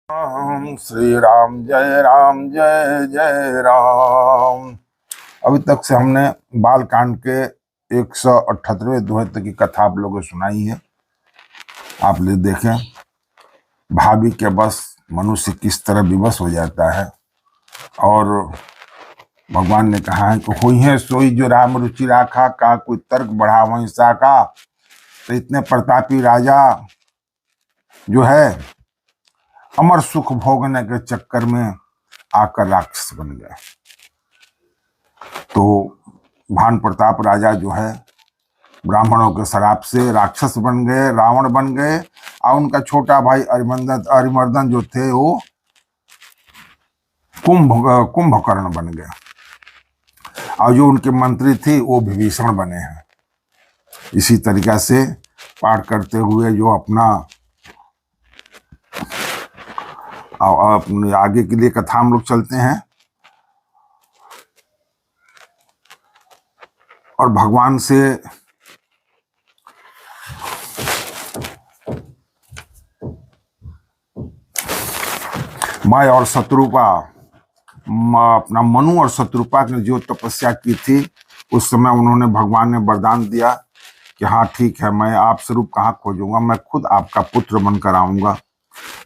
श्री राम जय जय राम। अभी तक से हमने बालकांड के 178वें दोहे तक की कथा आप लोगों को सुनाई है। आप ले देखें भाभी के बस मनुष्य किस तरह विवश हो जाता है। और भगवान ने कहा है कि हुई है सोई जो राम रुचि राखा, का कोई तर्क बढ़ा वंशा का। तो इतने प्रतापी राजा जो है अमर सुख भोगने के चक्कर में आकर राक्षस बन गए। तो भान प्रताप राजा जो है ब्राह्मणों के शराप से राक्षस बन गए, रावण बन गए। और उनका छोटा भाई अरिमर्दन जो थे वो कुंभकर्ण बन गए। और जो उनके मंत्री थे वो विभीषण बने हैं। इसी तरीका से पाठ करते हुए जो अपना अपने आगे के लिए कथा हम लोग चलते हैं। और भगवान से मैं और शत्रुपा अपना मनु और शत्रुपा ने जो तपस्या की थी उस समय उन्होंने भगवान ने वरदान दिया कि हाँ ठीक है, मैं आप स्वरूप कहाँ खोजूंगा, मैं खुद आपका पुत्र बनकर आऊंगा।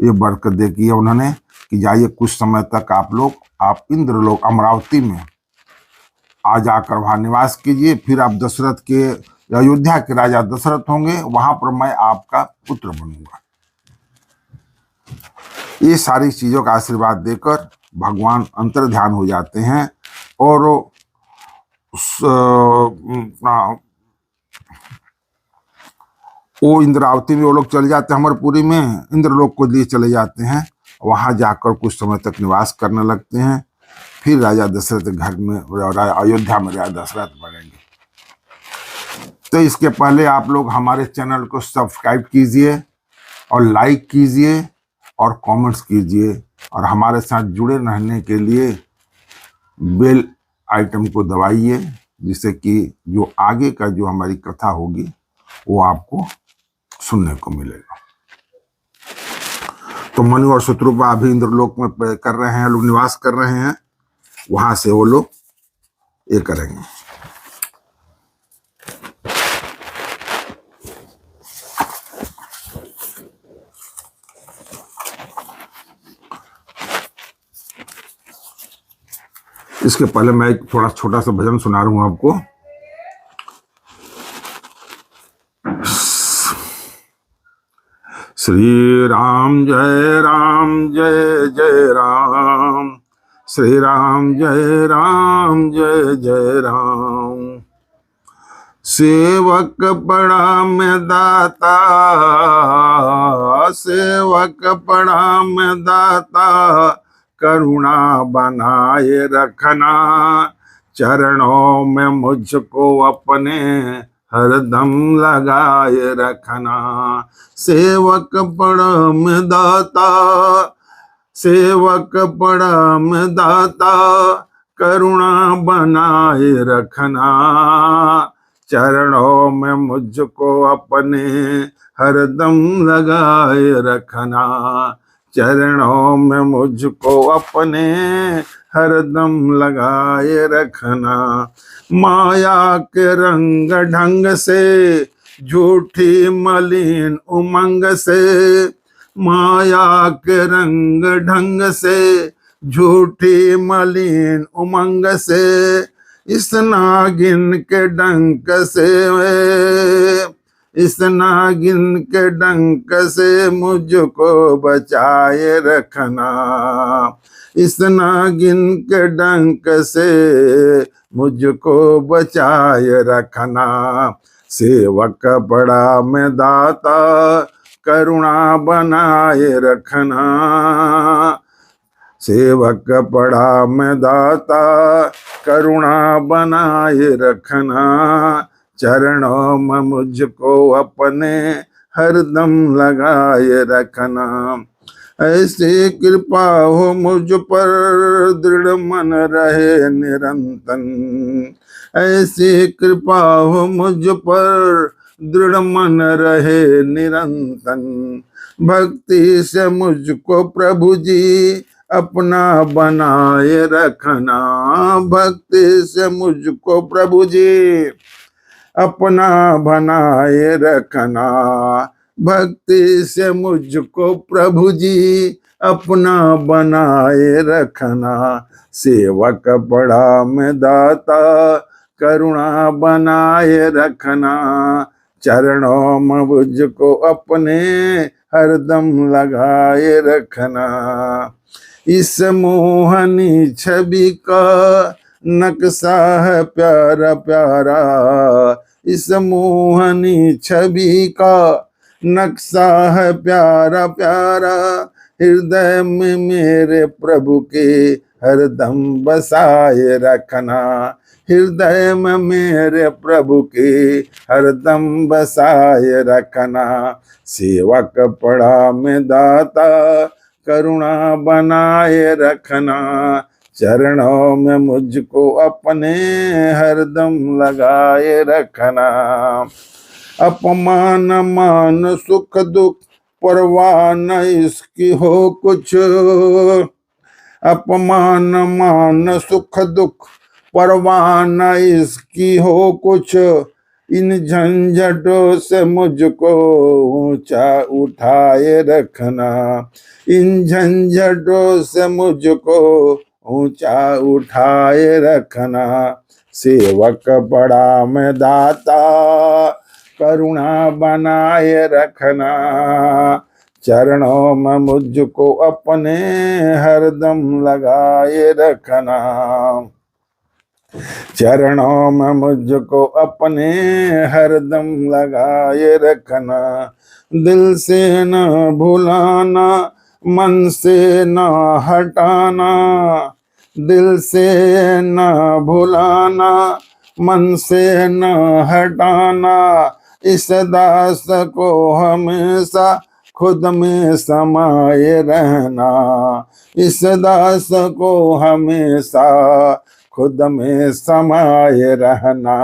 ये बरकत दे की है उन्होंने कि जाइए कुछ समय तक आप इंद्रलोक अमरावती में आ जाकर वहां निवास कीजिए। फिर आप दशरथ के अयोध्या के राजा दशरथ होंगे, वहां पर मैं आपका पुत्र बनूंगा। ये सारी चीजों का आशीर्वाद देकर भगवान अंतर ध्यान हो जाते हैं। और वो इंद्रावती में वो लोग चले जाते हैं, अमरपुरी में इंद्रलोक को लिए चले जाते हैं। वहां जाकर कुछ समय तक निवास करने लगते हैं। फिर राजा दशरथ घर में अयोध्या में राजा दशरथ बनेंगे। तो इसके पहले आप लोग हमारे चैनल को सब्सक्राइब कीजिए और लाइक कीजिए और कमेंट्स कीजिए। और हमारे साथ जुड़े रहने के लिए बेल आइटम को दबाइए, जिससे कि जो आगे का जो हमारी कथा होगी वो आपको सुनने को मिलेगा। तो मनु और शत्रुपा अभी इंद्रलोक में कर रहे हैं, लोग निवास कर रहे हैं। वहां से वो लोग ये करेंगे। इसके पहले मैं एक थोड़ा छोटा सा भजन सुना रहा हूं आपको। श्री राम जय जय राम। श्री राम जय जय राम। सेवक बड़ा में दाता, सेवक बड़ा में दाता, करुणा बनाए रखना, चरणों में मुझको अपने हरदम लगाए रखना। सेवक बड़ा में दाता, सेवक बड़ा में दाता, करुणा बनाए रखना, चरणों में मुझको अपने हरदम लगाए रखना, चरणों में मुझको अपने हरदम लगाए रखना। माया के रंग ढंग से, झूठी मलिन उमंग से, माया के रंग ढंग से, झूठी मलिन उमंग से, इस नागिन के डंक से, इस नागिन के डंक से मुझको बचाए रखना, इस नागिन के डंक से मुझको बचाए रखना। सेवक बड़ा में दाता, करुणा बनाए रखना, सेवक बड़ा में दाता, करुणा बनाए रखना, चरणों में मुझको अपने हरदम लगाए रखना। ऐसी कृपा हो मुझ पर दृढ़ मन रहे निरंतन, ऐसी कृपा हो मुझ पर दृढ़ मन रहे निरंतन। भक्ति से मुझको प्रभु जी अपना बनाए रखना। भक्ति से मुझको प्रभु जी अपना बनाए रखना। भक्ति से मुझको प्रभु जी अपना बनाए रखना। सेवक बड़ा में दाता करुणा बनाए रखना। चरणों में मुझको अपने हरदम लगाए रखना। इस मोहनी छवि का नक्शा है प्यारा प्यारा। इस मोहनी छवि का नक्शा है प्यारा प्यारा। हृदय में मेरे प्रभु के हरदम बसाए रखना। हृदय में मेरे प्रभु के हरदम बसाए रखना। सेवक पड़ा में दाता करुणा बनाए रखना। चरणों में मुझको अपने हरदम लगाए रखना। अपमान मान सुख दुख परवाह न इसकी हो कुछ। अपमान मान सुख दुख परवाह न इसकी हो कुछ। इन झंझटों से मुझको ऊंचा उठाए रखना। इन झंझटों से मुझको ऊंचा उठाए रखना। सेवक बड़ा में दाता करुणा बनाए रखना। चरणों में मुझको अपने हरदम लगाए रखना। चरणों में मुझको अपने हरदम लगाए रखना। दिल से न भुलाना मन से न हटाना। दिल से न भुलाना मन से न हटाना। इस दास को हमेशा खुद में समाये रहना। इस दास को हमेशा खुद में समाये रहना।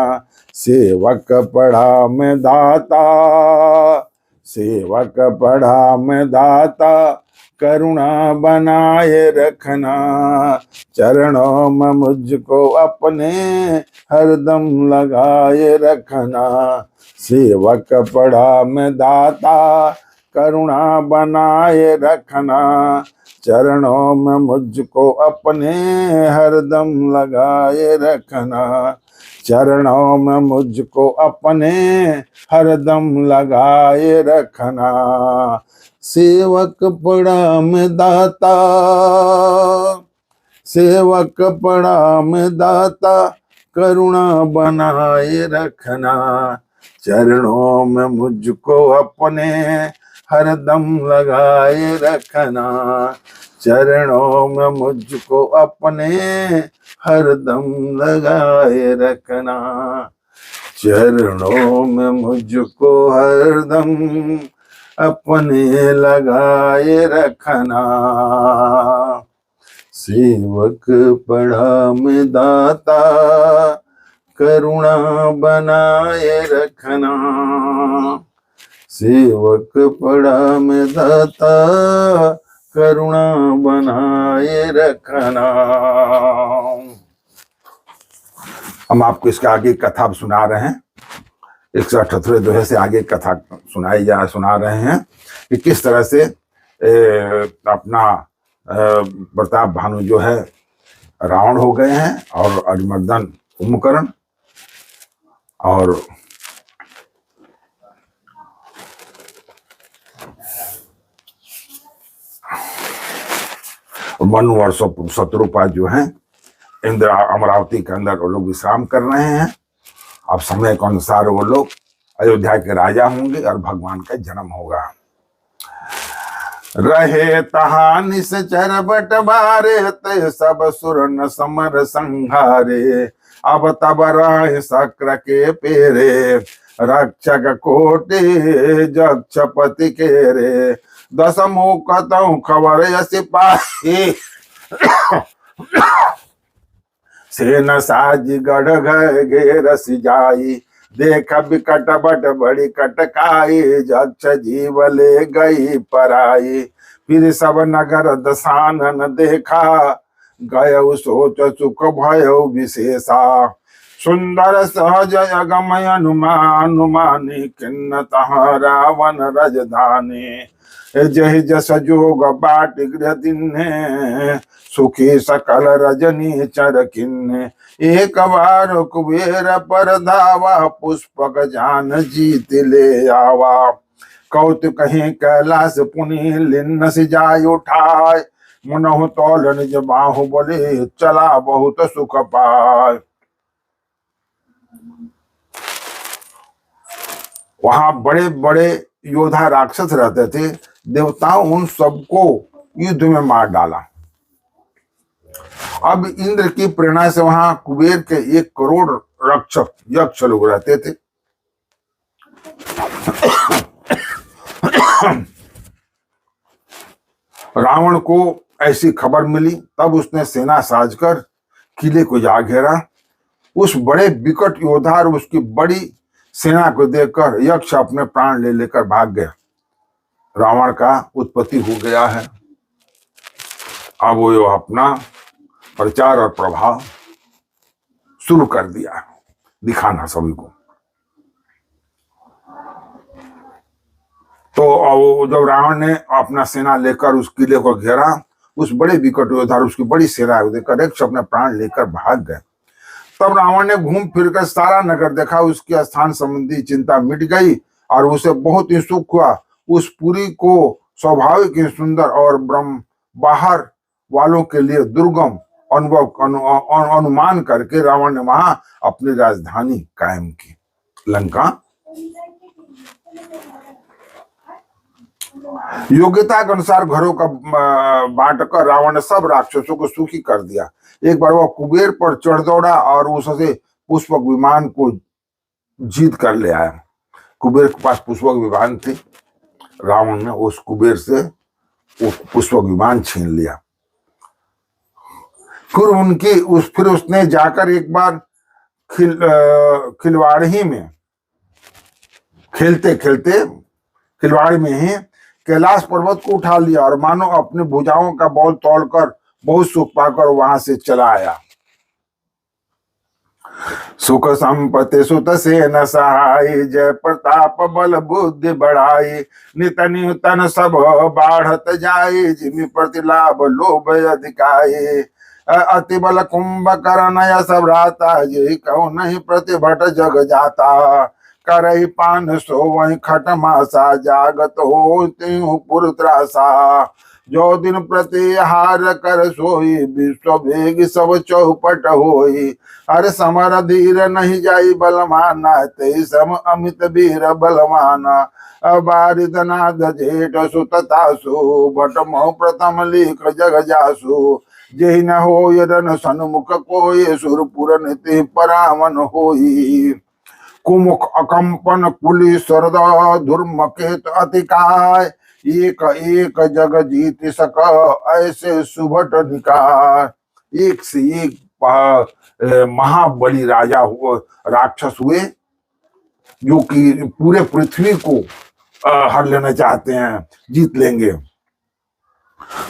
सेवक पड़ा में दाता सेवक पड़ा में दाता करुणा बनाए रखना। चरणों में मुझको अपने हरदम लगाए रखना। सेवक पड़ा में दाता करुणा बनाए रखना। चरणों में मुझको अपने हरदम लगाए रखना। चरणों में मुझको अपने हरदम लगाए रखना। सेवक पड़ा में दाता सेवक पड़ा में दाता करुणा बनाए रखना। चरणों में मुझको अपने हरदम लगाए रखना। चरणों में मुझको अपने हरदम लगाए रखना। चरणों में मुझको हरदम अपने लगाए रखना। सेवक पड़ा में दाता करुणा बनाए रखना। सेवक पड़ा में दाता करुणा बनाए रखना। हम आपको इसके आगे कथा सुना रहे हैं। 178वें दोहे से आगे कथा सुना रहे हैं कि किस तरह से अपना प्रताप भानु जो है रावण हो गए हैं और अरिमर्दन कुंभकर्ण और मनु और शत्रुपा जो हैं इंद्र अमरावती के अंदर वो लोग विश्राम कर रहे हैं। अब समय के अनुसार वो लोग अयोध्या के राजा होंगे और भगवान का जन्म होगा। रहे तहा निश्चर बटवारे ते सब सुर न समर संहारे। अब तब राय शक्र के पेरे रक्षक कोटि जक्षपति के रे। दस मुकतौ खबर सिपाही सेन साज गढ़ गए रस जाई। देख बिकट बट बड़ी कटकाई, जक्ष जीव ले गई पराई। फिर सब नगर दसानन देखा, गय सोच सुख भय विशेषा। सुंदर सहज अगमय अनुमानी, किन्न तहाँ रावण राजधानी। जहि जस जोग बाट गृह दिन्हे, सुखी सकल रजनी चर किन्हे। एक बार कुबेर पर धावा, पुष्पक जान जीत ले आवा। कौतुक कहीं कैलाश पुनि लिन्न सिजाय उठाय, मुनहु तौल निज बाहु बोले चला बहुत सुख पाय। वहां बड़े बड़े योद्धा राक्षस रहते थे, देवताओं उन सबको युद्ध में मार डाला। अब इंद्र की प्रेरणा से वहां कुबेर के 1 करोड़ रक्षक यक्ष लोग रहते थे। रावण को ऐसी खबर मिली, तब उसने सेना साजकर किले को जा घेरा। उस बड़े विकट योद्धा और उसकी बड़ी सेना को देखकर यक्ष अपने प्राण ले लेकर भाग गया। रावण का उत्पत्ति हो गया है। अब वो अपना प्रचार और प्रभाव शुरू कर दिया, दिखाना सभी को। तो जब रावण ने अपना सेना लेकर उस किले को घेरा, उस बड़े विकट योद्धा उसकी बड़ी सेना देखकर यक्ष अपने प्राण लेकर भाग गए। तब रावण ने घूम फिरकर सारा नगर देखा, उसके स्थान संबंधी चिंता मिट गई और उसे बहुत ही सुख हुआ। उस पुरी को स्वाभाविक ही सुंदर और ब्रह्म बाहर वालों के लिए दुर्गम अनुमान करके रावण ने वहां अपनी राजधानी कायम की, लंका। योग्यता के अनुसार घरों का बांटकर रावण ने सब राक्षसों को सुखी कर दिया। एक बार वह कुबेर पर चढ़ दौड़ा और उससे पुष्पक विमान को जीत कर ले आया। कुबेर के पास पुष्पक विमान थी, रावण ने उस कुबेर से वो पुष्पक विमान छीन लिया। फिर उसने जाकर एक बार खिलवाड़ी में खेलते खेलते खिलवाड़ी में ही कैलाश पर्वत को उठा लिया और मानो अपने भुजाओं का बौल तोड़कर बहुत सुख पाकर वहां से चला आया। सुख संपत्ति सुत से न सहाय, जय प्रताप बल बुद्धि बढ़ाई। नित नितन सब बाढ़त जाए, जिमि प्रति लाभ लोभ अधिकाये। अति बल कुंभ करनय सब राता, जे कहूँ नहीं प्रतिभट जग जाता। करई पान सो वही खट मासा, जागत हो त्यों पुर त्रासा। जो दिन प्रतिहार कर सोई, विश्व भेग सब चौपट होई। हर समर धीर नहीं जाई बलमाना, ते सम अमित वीर बलवाना। बारिद नाद जेठ सुततासु, भट मोह प्रथम लिख जग जासु। जेहि न होय रन सन्मुख कोय, सुरपुर नीति परावन होई। कुमुख अकंपन कुली सरदा, दुर्मकेत अतिकाय। एक एक जग जीत सक, ऐसे सुभट निकार। एक से एक महाबली राजा हुए, राक्षस हुए, जो कि पूरे पृथ्वी को हर लेना चाहते हैं, जीत लेंगे।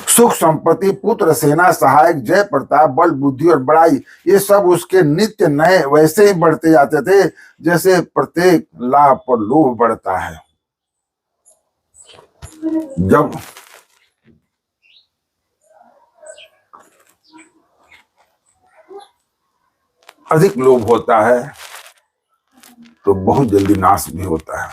सुख संपत्ति, पुत्र, सेना, सहायक, जय प्रताप, बल, बुद्धि और बड़ाई, ये सब उसके नित्य नए वैसे ही बढ़ते जाते थे जैसे प्रत्येक लाभ पर लोभ बढ़ता है। जब अधिक लोभ होता है तो बहुत जल्दी नाश भी होता है,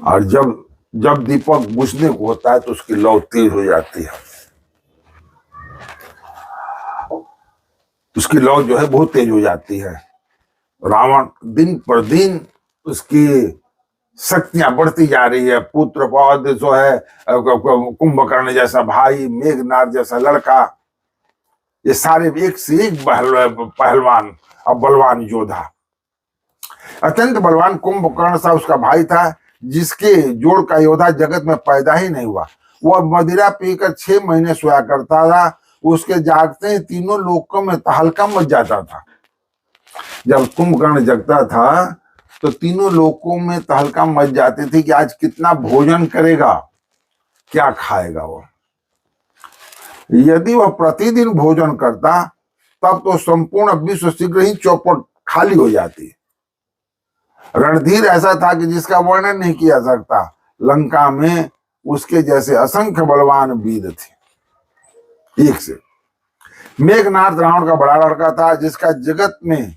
और जब दीपक बुझने को होता है तो उसकी लौ तेज हो जाती है। उसकी लौ जो है बहुत तेज हो जाती है। रावण दिन पर दिन उसकी शक्तियां बढ़ती जा रही है। पुत्र पौध जो है, कुंभकर्ण जैसा भाई, मेघनाद जैसा लड़का, ये सारे एक से एक पहलवान और बलवान योद्धा। अत्यंत बलवान कुंभकर्ण सा उसका भाई था, जिसके जोड़ का योद्धा जगत में पैदा ही नहीं हुआ। वह मदिरा पीकर 6 महीने सोया करता था। उसके जागते ही तीनों लोकों में तहलका मच जाता था। जब कुंभकर्ण जगता था तो तीनों लोकों में तहलका मच जाती थी कि आज कितना भोजन करेगा, क्या खाएगा वो। यदि वह प्रतिदिन भोजन करता तब तो संपूर्ण विश्व शीघ्र ही चौपट खाली हो जाती। रणधीर ऐसा था कि जिसका वर्णन नहीं किया सकता। लंका में उसके जैसे असंख्य बलवान वीर थे। एक से मेघनाथ रावण का बड़ा लड़का था, जिसका जगत में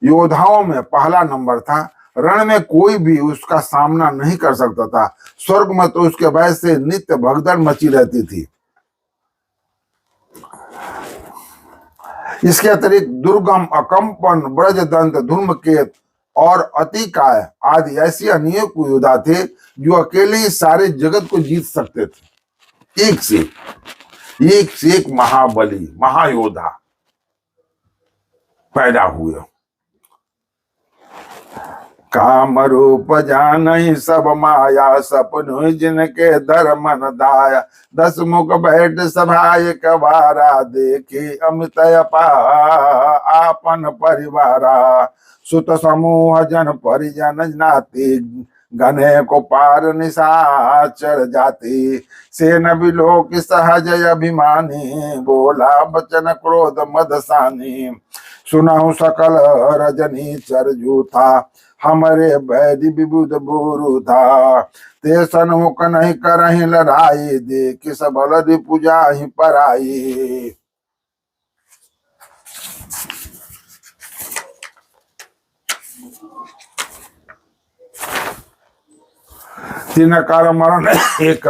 योद्धाओं में पहला नंबर था। रण में कोई भी उसका सामना नहीं कर सकता था। स्वर्ग में तो उसके भय से नित्य भगदड़ मची रहती थी। इसके अतिरिक्त दुर्गम, अकंपन, ब्रजदंत, धूम्रकेत और अतिकाय आदि ऐसी अनेक योद्धा थे जो अकेले ही सारे जगत को जीत सकते थे। एक से एक महाबली, महायोद्धा पैदा हुए। काम रूप जानहि सब माया, सपनु जिनके धर्मन दाया। 10 मुख बैठ सभा एक बारा, देखे अमित आपन परिवारा। सुत समूह जन परिजन नाती, गने को पार निशाचर जाति। सेन बिलोक सहज अभिमानी, बोला बचन क्रोध मदसानी। सुनाऊ सकल रजनी चर जूथा, हमारे बैधि विबुध बुरु था। ते सन्मुख नहीं करहि लड़ाई, देख सबल रिपु जाहि पराई। तीन कर मरण एक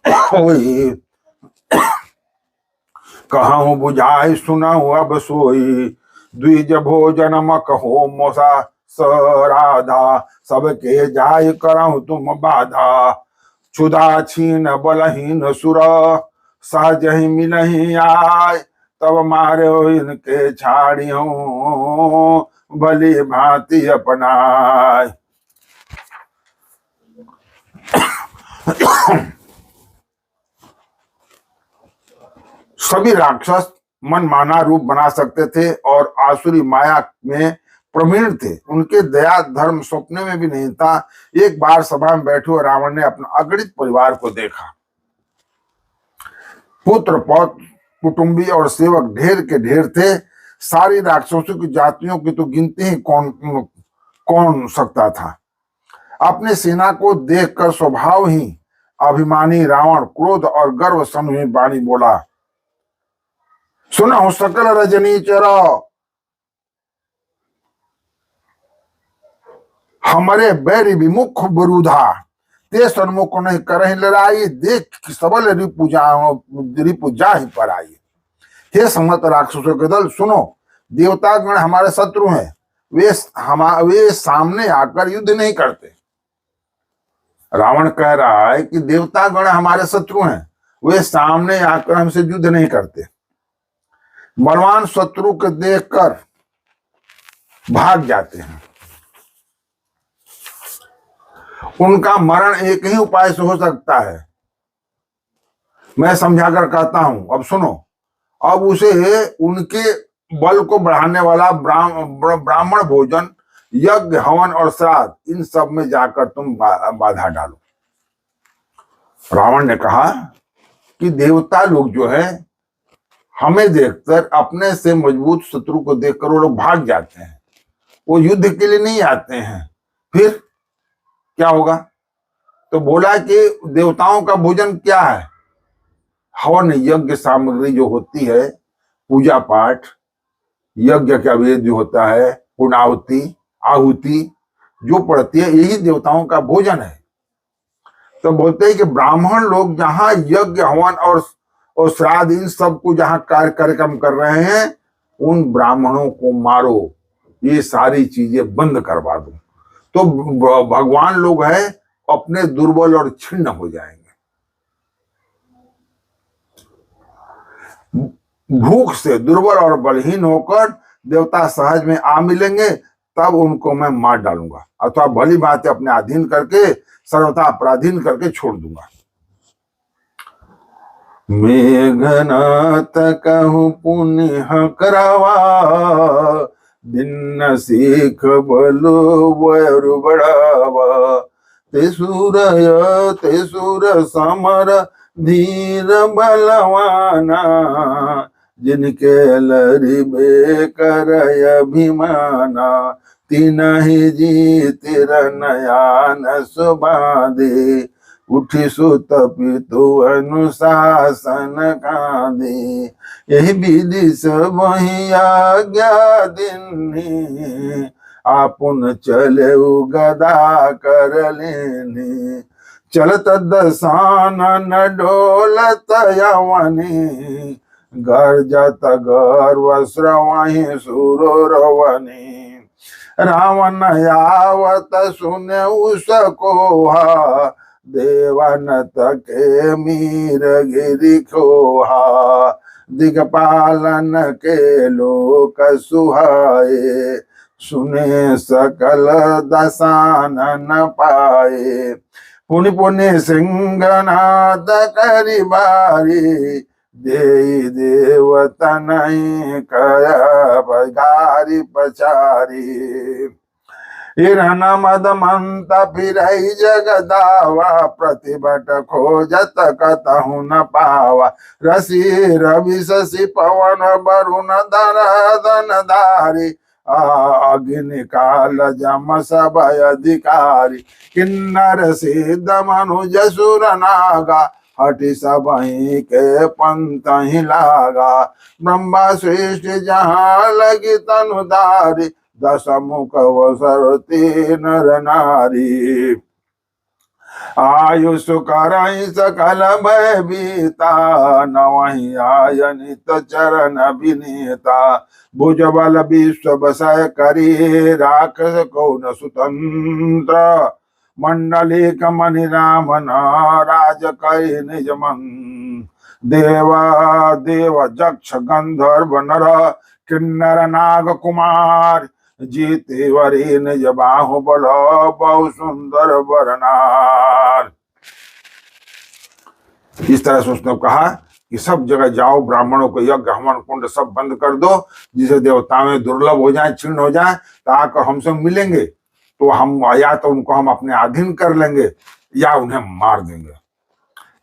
होई, कहूँ बुझाई सुनाऊ अब सोई। द्विज भोजन मक हो मोसा सराधा, सबके जाय करहु तुम बाधा। क्षुधा छीन बलहीन सुर, सहज ही मिलही आय। तब मारे इनके छाड़ियों, भली भांति अपनाय। सभी राक्षस मनमाना रूप बना सकते थे और आसुरी माया में प्रवीण थे। उनके दया धर्म स्वप्न में भी नहीं था। एक बार सभा में बैठे हुए रावण ने अपना अगणित परिवार को देखा। पुत्र, पौत्र, कुटुंबी और सेवक ढेर के ढेर थे। सारी राक्षसों की जातियों की तो गिनती ही कौन सकता था। अपने सेना को देखकर स्वभाव ही अभिमानी रावण क्रोध और गर्व समूह वाणी बोला, सुना सकल रजनी चरा, हमारे बैरी विमुख बरूधा। ते सन्मुख नहीं करहि लड़ाई, देख सबल रिपु जाहि पराई। हे समस्त राक्षसों के दल, सुनो, देवतागण हमारे शत्रु हैं। वे सामने आकर युद्ध नहीं करते। रावण कह रहा है कि देवतागण हमारे शत्रु हैं, वे सामने आकर हमसे युद्ध नहीं करते। बलवान शत्रु को देखकर भाग जाते हैं। उनका मरण एक ही उपाय से हो सकता है। मैं समझाकर कहता हूं, अब सुनो। अब उसे उनके बल को बढ़ाने वाला ब्राह्मण भोजन, यज्ञ, हवन और श्राद्ध, इन सब में जाकर तुम बाधा डालो। रावण ने कहा कि देवता लोग जो है हमें देखकर, अपने से मजबूत शत्रु को देखकर वो लोग भाग जाते हैं। वो युद्ध के लिए नहीं आते हैं। फिर क्या होगा? तो बोला कि देवताओं का भोजन क्या है? हवन, यज्ञ सामग्री जो होती है, पूजा पाठ, यज्ञ का वेद जो होता है, पूर्णाहुति, आहुति जो पड़ती है, यही देवताओं का भोजन है। तो बोलते हैं कि ब्राह्मण लोग जहां यज्ञ, हवन और श्राद्ध, इन सब को जहां कार्यक्रम कर रहे हैं, उन ब्राह्मणों को मारो, ये सारी चीजें बंद करवा दो। तो भगवान लोग हैं अपने दुर्बल और छिन्न हो जाएंगे। भूख से दुर्बल और बलहीन होकर देवता सहज में आ मिलेंगे, तब उनको मैं मार डालूंगा, अथवा भली बात अपने अधीन करके, सर्वथा अपराधीन करके छोड़ दूंगा। मेघनाथ कहूं पुण्य करावा, दिन सीख बलु वर बढ़ावा। ते सुर समर धीर बलवाना, जिनके लरिबे करय अभिमाना। तिनहि जीतिर नयान सुबादे, उठी सुत पितु अनुशासन कांदे। यही विधि सब आज्ञा दिन्नी, आपुन चले गदा कर लेनी। चलत दसानन डोलत यवनी, गर्जत गर्व श्रवहि सुरवनी। रावण आवत सुने उसकोहा, देवानत के मीर गिरि खोहा। दिगपालन के लोक सुहाए, सुने सकल दसानन पाए। पुनि पुनि सिंहनाद करि बारी, देई देवता नहीं कया बगारी पचारी। हिरण मद मंत फिरई जगदावा, प्रतिभट खोजत कतहु न पावा। रसी रवि शशि पवन वरुण धन धारी, अग्नि काल जम सब अधिकारी। किन्नर सिद्ध मनुज सुर नागा, हटि सबहि के पंथ ही लागा। ब्रह्मा सृष्टि जहाँ लगी तनुधारी, दस मुख वसरती नर नारी। आयुष करई सकल भय बीता, नवहि आय नित चरण विनीता। भुज बल विश्व बसय करी, राक्षस को न स्वतंत्र। मंडलिक मणि रामन राज कई निज मन। देवा देव जक्ष गंधर्व नर, किन्नर नाग कुमार। जीते वरी निज बाहुबल, बहु सुंदर बरनार। इस तरह से उसने कहा कि सब जगह जाओ, ब्राह्मणों को यज्ञ हवन कुंड सब बंद कर दो, जिसे देवताएं दुर्लभ हो जाए, क्षीण हो जाए, तो आकर हमसे मिलेंगे तो हम या तो उनको हम अपने अधीन कर लेंगे या उन्हें मार देंगे।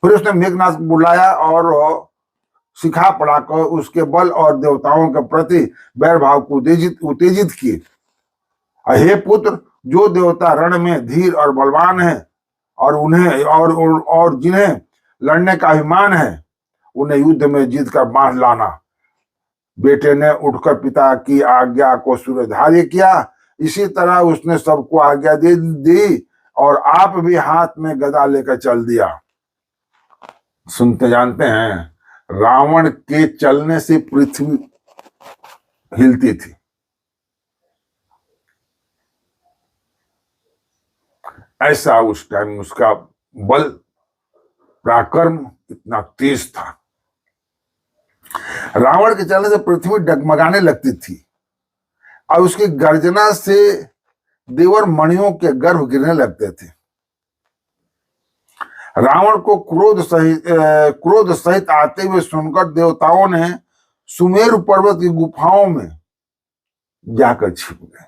फिर उसने मेघनाथ को बुलाया और सिखा पढ़ाकर उसके बल और देवताओं के प्रति वैर भाव को उत्तेजित किए। हे पुत्र, जो देवता रण में धीर और बलवान है और उन्हें और जिन्हें लड़ने का अभिमान है, उन्हें युद्ध में जीत कर बांध लाना। बेटे ने उठकर पिता की आज्ञा को सूर्यधार्य किया। इसी तरह उसने सबको आज्ञा दे दी और आप भी हाथ में गदा लेकर चल दिया। सुनते जानते हैं, रावण के चलने से पृथ्वी हिलती थी। ऐसा उस टाइम उसका बल पराक्रम इतना तेज था। रावण के चलने से पृथ्वी डगमगाने लगती थी और उसकी गर्जना से देवर मणियों के गर्भ गिरने लगते थे। रावण को क्रोध सहित आते हुए सुनकर देवताओं ने सुमेरु पर्वत की गुफाओं में जाकर छिप गए।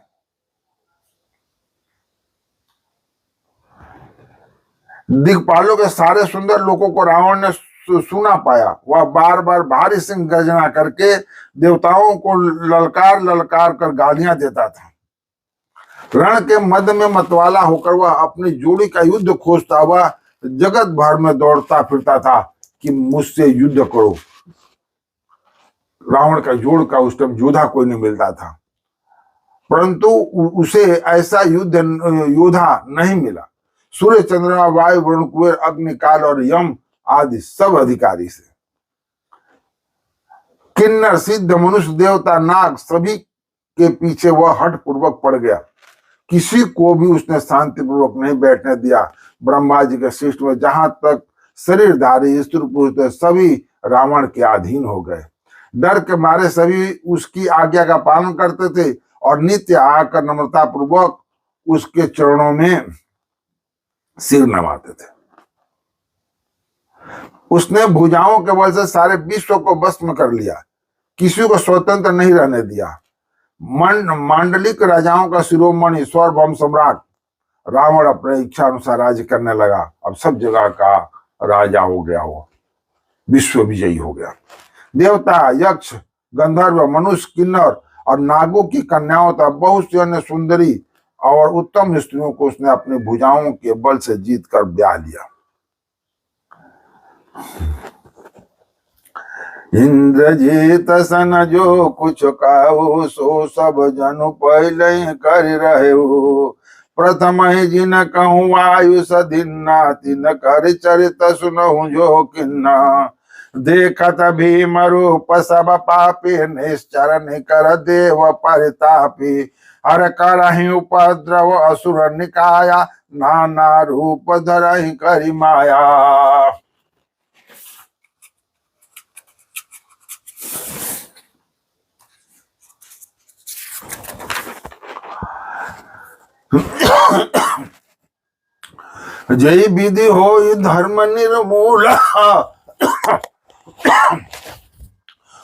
दिक्पालों के सारे सुंदर लोगों को रावण ने सुना पाया। वह बार बार भारी सिंह गर्जना करके देवताओं को ललकार ललकार कर गालियां देता था। रण के मध्य में मतवाला होकर वह अपनी जोड़ी का युद्ध खोजता हुआ जगत भर में दौड़ता फिरता था कि मुझसे युद्ध करो। रावण का जोड़ का उस टाइम योद्धा कोई नहीं मिलता था, परंतु उसे ऐसा योद्धा नहीं मिला। सूर्य चंद्रमा वायु वरुण कुबेर अग्नि काल और यम आदि सब अधिकारी से किन्नर सिद्ध मनुष्य देवता नाग सभी के पीछे वह हठ पूर्वक पड़ गया। किसी को भी उसने शांति पूर्वक नहीं बैठने दिया। ब्रह्मा जी के सृष्टि में जहां तक शरीरधारी स्त्री पुरुष थे, सभी रावण के अधीन हो गए। डर के मारे सभी उसकी आज्ञा का पालन करते थे और नित्य आकर नम्रता पूर्वक उसके चरणों में सिर नवाते थे। उसने भुजाओं के बल से सारे विश्व को भस्म कर लिया, किसी को स्वतंत्र नहीं रहने दिया। मांडलिक राजाओं का शिरोमणि सार्वभौम सम्राट रावण अपने इच्छा अनुसार राज्य करने लगा। अब सब जगह का राजा हो गया, वो विश्व विजयी हो गया। देवता, यक्ष, गंधर्व, मनुष्य, किन्नर और नागों की कन्याओं तथा बहुत सी अन्य सुंदरी और उत्तम स्त्रियों को उसने अपनी भुजाओं के बल से जीत कर ब्याह लिया। इंद्रजीत सन जो कुछ काहू सो सब जनु पहले कर रहे हो। प्रथम ही जिन कहूँ आयुष दिन्ना तिन कर चरित सुनहु जो किन्ना। देखत भीम रूप सब पापी निश्चर निकर देव परितापी। हर करहि उपद्रव असुर निकाया नाना रूप धरहि करि माया। जय विधि हो धर्म निर्मूल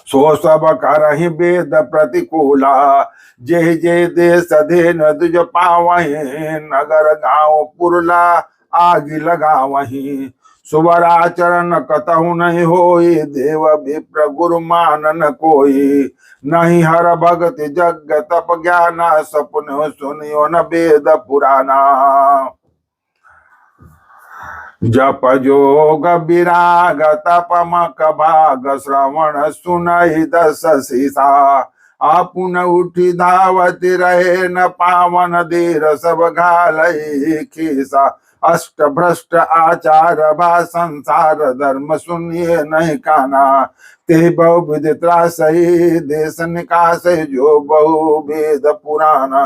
सो सब करहि वेद प्रतिकूला। जय जय देश धेन दुज पावहि नगर गांव पुरला आग लगावहि। सुवराचरण कतहु नहीं होई देव विप्र गुरु मानन कोई। नहीं हर भगत जग तप ज्ञाना सपन सुनियो न वेद पुराना। जप जोग विराग तपमक भाग श्रवण सुनहि दस सीसा। आपुन उठी धावती रहे न पावन धीर सब घालई खीसा। अष्ट भ्रष्ट आचार भा संसार धर्म सुनिए नहीं काना। ते बहु विदित्रा सही देश निकास जो बहु वेद पुराना।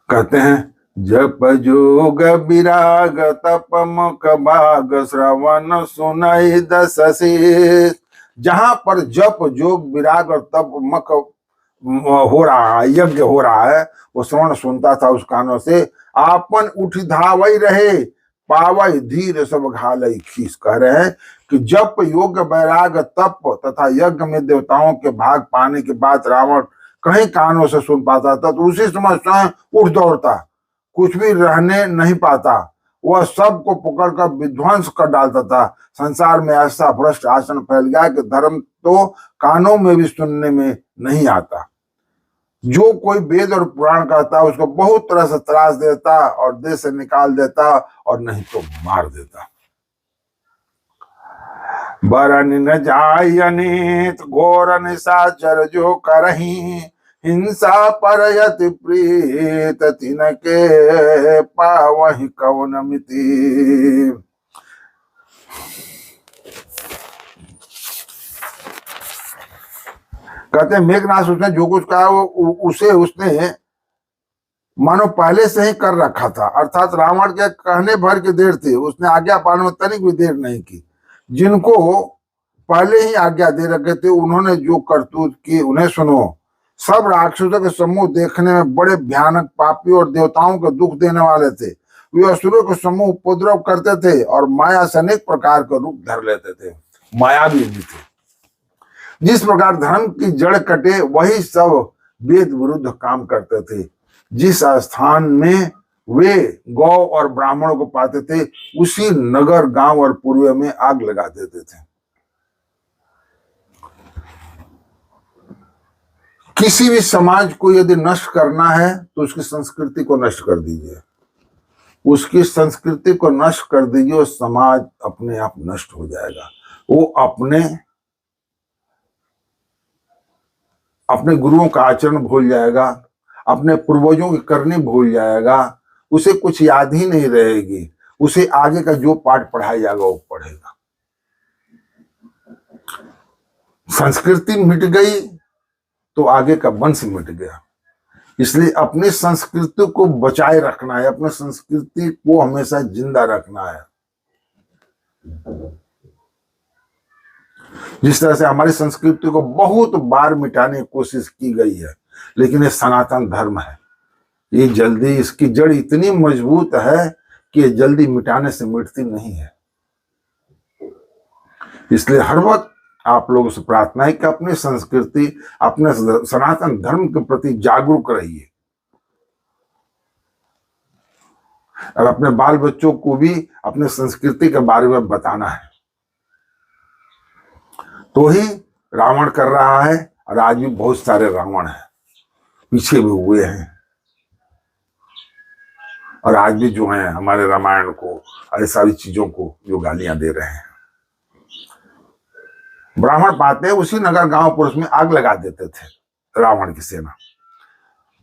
कहते हैं जप जोग विराग तप मुख भाग श्रवण सुनई दस शीस। जहां पर जप जोग विराग और तप मक हो रहा है, यज्ञ हो रहा है, वो श्रवण सुनता था उस कानों से। आपन उठ धावई रहे पावई धीर सब घालई खीस। कह रहे हैं कि जप योग वैराग तप तथा यज्ञ में देवताओं के भाग पाने के बाद रावण कहीं कानों से सुन पाता था तो उसी समय स्वयं उठ दौड़ता, कुछ भी रहने नहीं पाता। वह सबको पकड़कर विध्वंस कर डालता था। संसार में ऐसा भ्रष्ट आचरण फैल गया कि धर्म तो कानों में भी सुनने में नहीं आता। जो कोई वेद और पुराण कहता उसको बहुत तरह से त्रास देता और देश से निकाल देता और नहीं तो मार देता। बरन न जाय अनित घोर निशाचर जो करही। हिंसा परयति प्रीत तिनके पावहि कवन मिति। कहते मेघनाथ उसने जो कुछ कहा वो उसे उसने मानो पहले से ही कर रखा था। अर्थात रावण के कहने भर की देर थी, उसने आज्ञा पाने में तनिक भी देर नहीं की। जिनको पहले ही आज्ञा दे रखे थे उन्होंने जो करतूत की उन्हें सुनो। सब राक्षसों के समूह देखने में बड़े भयानक पापी और देवताओं को दुख देने वाले थे। वे असुरों के समूह उपद्रव करते थे और माया से अनेक प्रकार का रूप धर लेते थे, मायावी भी थे। जिस प्रकार धर्म की जड़ कटे वही सब वेद विरुद्ध काम करते थे। जिस स्थान में वे गौ और ब्राह्मणों को पाते थे उसी नगर गांव और पूर्व में आग लगा देते थे। किसी भी समाज को यदि नष्ट करना है तो उसकी संस्कृति को नष्ट कर दीजिए। उसकी संस्कृति को नष्ट कर दीजिए और समाज अपने आप नष्ट हो जाएगा। वो अपने गुरुओं का आचरण भूल जाएगा, अपने पूर्वजों की करनी भूल जाएगा, उसे कुछ याद ही नहीं रहेगी। उसे आगे का जो पाठ पढ़ाया जाएगा वो पढ़ेगा। संस्कृति मिट गई तो आगे का वंश मिट गया। इसलिए अपनी संस्कृति को बचाए रखना है, अपनी संस्कृति को हमेशा जिंदा रखना है। जिस तरह से हमारी संस्कृति को बहुत बार मिटाने की कोशिश की गई है, लेकिन ये सनातन धर्म है, ये जल्दी, इसकी जड़ इतनी मजबूत है कि ये जल्दी मिटाने से मिटती नहीं है। इसलिए हर वक्त आप लोगों से प्रार्थना है कि अपनी संस्कृति, अपने सनातन धर्म के प्रति जागरूक रहिए और अपने बाल बच्चों को भी अपने संस्कृति के बारे में बताना है। तो ही रावण कर रहा है, और आज भी बहुत सारे रावण हैं, पीछे भी हुए हैं, और आज भी जो हैं हमारे रामायण को, ऐसी सारी चीजों को जो गालियां दे रहे हैं। ब्राह्मण पाते उसी नगर गांव पुरुष में आग लगा देते थे रावण की सेना।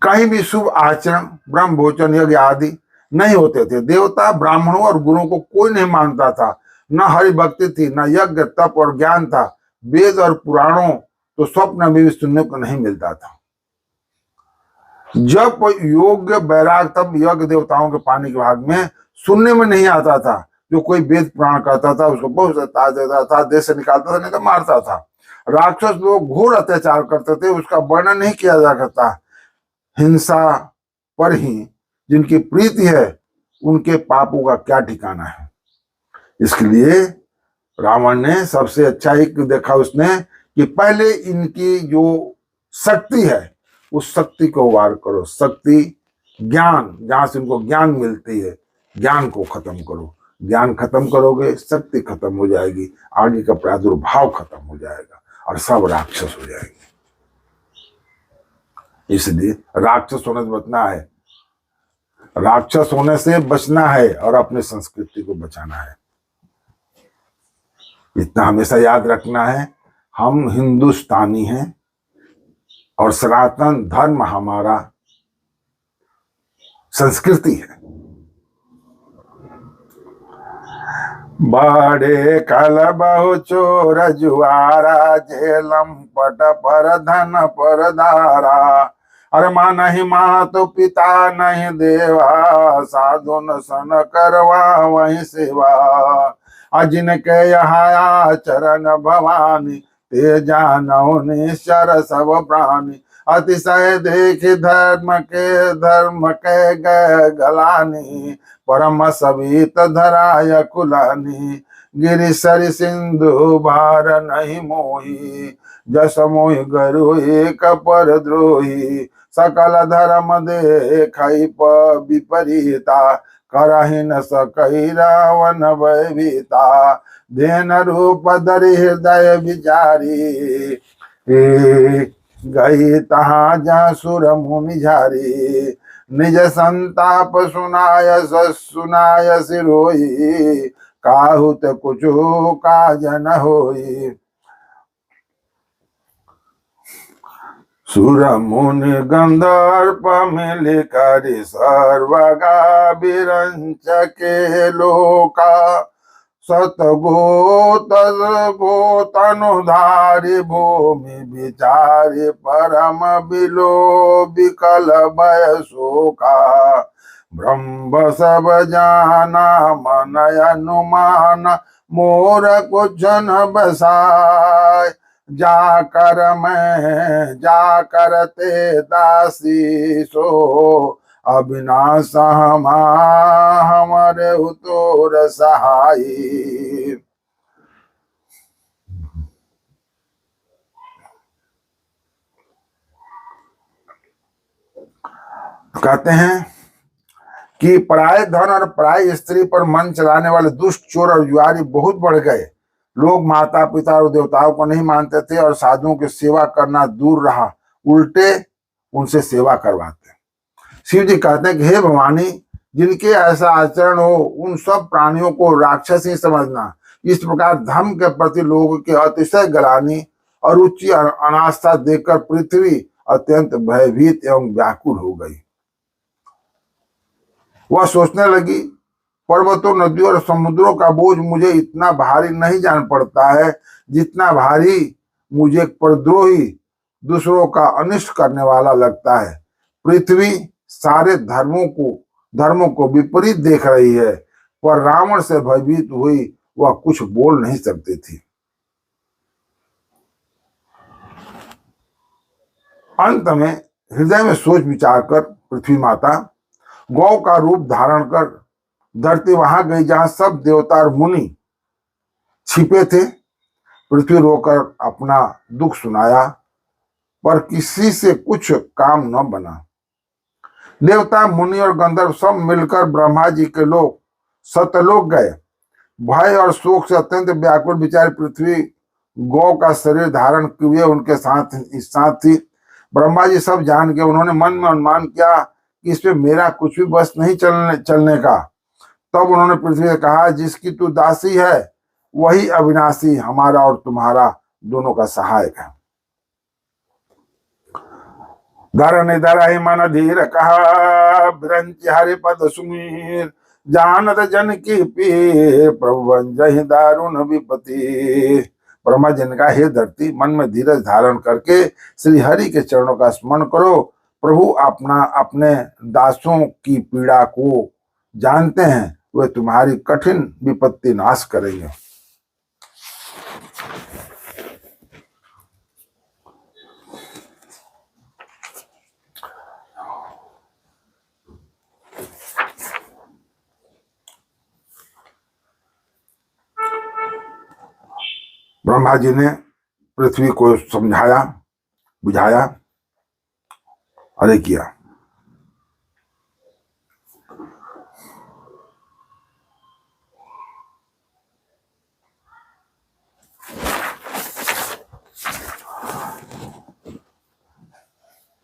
कहीं भी शुभ आचरण, ब्रह्म भोजन, यज्ञ आदि नहीं होते थे। देवता, ब्राह्मणों और गुरुओं को कोई नहीं मानता था। न हरि भक्ति थी, न यज्ञ, तप और ज्ञान था। वेद और पुराणों तो स्वप्न में भी सुनने को नहीं मिलता था। जब कोई योग्य बैराग, तब यज्ञ देवताओं के पानी के भाग में सुनने में नहीं आता था। जो कोई वेद पुराण करता था उसको बहुत ताज देता था, देश से निकालता था, नहीं तो मारता था। राक्षस लोग घोर अत्याचार करते थे, उसका वर्णन नहीं किया जा सकता। हिंसा पर ही जिनकी प्रीति है, उनके पापों का क्या ठिकाना है। इसके लिए रावण ने सबसे अच्छा एक देखा उसने कि पहले इनकी जो शक्ति है उस शक्ति को वार करो। शक्ति, ज्ञान, जहां से उनको ज्ञान मिलती है, ज्ञान को खत्म करो। ज्ञान खत्म करोगे, शक्ति खत्म हो जाएगी, आगे का प्रादुर्भाव खत्म हो जाएगा और सब राक्षस हो जाएंगे। इसलिए राक्षस होने से बचना है, राक्षस होने से बचना है और अपने संस्कृति को बचाना है। इतना हमेशा याद रखना है, हम हिंदुस्तानी हैं और सनातन धर्म हमारा संस्कृति है। बड़े कल बहु चोर जुआरा, झेलम पट पर धन पर दारा। अरे माँ नहीं माँ तो पिता नहीं देवा, साधु न सन करवा वही सेवा। जिनके यहाँ चरण भवानी, ते जानौ निश्चर सब प्राणी। अतिशय देख धर्म के गलानी, परम सवित धराय कुलानी। गिरि सरि सिंधु भार नहीं मोही, जस मोहि गरु एक पर द्रोही। सकल धर्म देखै विपरीता, करहि न सकहि रावण भयभीता। धेन रूप धरि हृदय विचारी, गई तहाँ जा सुर मुनि झारी। निज संताप सुनाय सिरोही, काहुत कुछु काज न होई। सुर मुनि गंधर्प मिल करि, सर्वगा विरंच के लोका। सत गोतनुधारी, भूमि विचारी, परम बिलो विकल भय शोका। ब्रह्म सब जाना, मन अनुमान, मोर कुछ न बसाय। जाकर ते दासी सो, अविनाश हमारे उतोर सहाई। कहते हैं कि पराये धन और पराई स्त्री पर मन चलाने वाले दुष्ट चोर और जुआरी बहुत बढ़ गए। लोग माता पिता और देवताओं को नहीं मानते थे और साधुओं की सेवा करना दूर रहा, उल्टे उनसे सेवा करवाते। शिव जी कहते हैं कि हे भवानी, जिनके ऐसा आचरण हो उन सब प्राणियों को राक्षस ही समझना। इस प्रकार धर्म के प्रति लोगों की अतिशय गलानी और उच्च अनास्था देखकर पृथ्वी अत्यंत भयभीत एवं व्याकुल हो गई। वह सोचने लगी, पर्वतों, नदियों और समुद्रों का बोझ मुझे इतना भारी नहीं जान पड़ता है जितना भारी मुझे परद्रोही, दूसरों का अनिष्ट करने वाला लगता है। पृथ्वी सारे धर्मों को विपरीत देख रही है, पर रावण से भयभीत हुई वह कुछ बोल नहीं सकती थी। अंत में हृदय में सोच विचार कर पृथ्वी माता गौ का रूप धारण कर धरती वहां गई जहां सब देवता और मुनि छिपे थे। पृथ्वी रोकर अपना दुख सुनाया, पर किसी से कुछ काम न बना। देवता, मुनि और गंधर्व सब मिलकर ब्रह्मा जी के लोग सतलोक गए। भय और शोक से अत्यंत व्याकुल विचार पृथ्वी गौ का शरीर धारण किए उनके साथ थी। ब्रह्मा जी सब जान के उन्होंने मन में अनुमान किया कि इसमें मेरा कुछ भी बस नहीं चलने का। तब उन्होंने पृथ्वी से कहा, जिसकी तू दासी है वही अविनाशी हमारा और तुम्हारा दोनों का सहायक है। धरनि धरहि मन धीर कहा, बिरंचि हरि पद सुमीर। जानत जन की पीर, प्रभु बंजहि दारुण विपति। ब्रह्मा जी ने कहा, हे धरती, मन में धीरज धारण करके श्री हरि के चरणों का स्मरण करो। प्रभु अपने दासों की पीड़ा को जानते हैं, वे तुम्हारी कठिन विपत्ति नाश करेंगे। ब्रह्मा जी ने पृथ्वी को समझाया, बुझाया, अरे किया।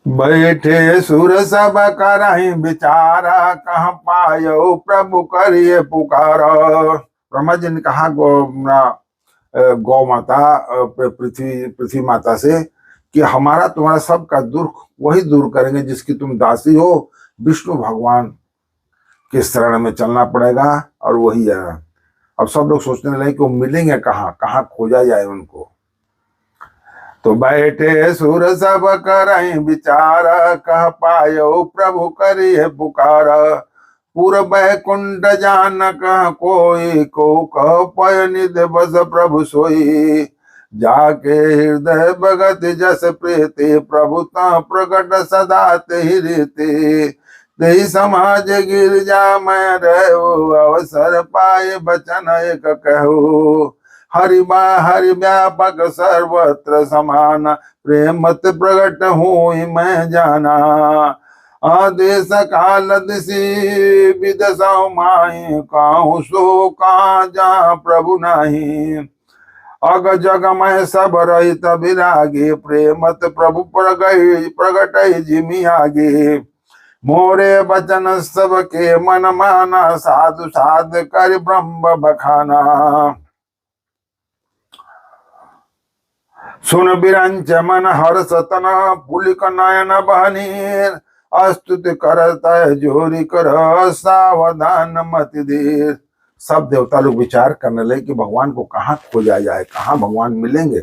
बैठे सुर सब करहि विचारा, कहाँ पायो प्रभु करिए पुकारा। ब्रह्मा जी ने कहा गौ माता पृथ्वी माता से कि हमारा तुम्हारा सबका दुख वही दूर करेंगे जिसकी तुम दासी हो। विष्णु भगवान के शरण में चलना पड़ेगा और वही है। अब सब लोग सोचने लगे कि वो मिलेंगे कहाँ, कहाँ खोजा जाए उनको। तो बैठे सुर सब करहि विचार, कह पायो प्रभु करिए पुकार। पूर्व बैकुंठ जान कह कोई, को कह पय निधि बस प्रभु सोई। जाके हृदय भगत जस प्रीति, प्रभु ता प्रकट सदा तेहि रीति। तेहि समाज गिरजा मैं रहु, अवसर पाए बचन एक कहु। हरि व्यापक सर्वत्र समान, प्रेमत प्रकट हुई मैं जाना। आदेश काल दिशि विदसौ माहि, काहू सो का जा प्रभु नाही। अग जग में सब रहित विरागी, प्रेमत प्रभु प्रगट जिमि आगे। मोरे बचन सबके मन माना, साधु साध कर ब्रह्म बखाना। सुन बिरंच मन हर्ष तना, पुलिक नयन बहनीर। स्तुति करत जोरी कर, सावधान मत देर। सब देवता लोग विचार करने लगे कि भगवान को कहाँ खोजा जाए, कहाँ भगवान मिलेंगे।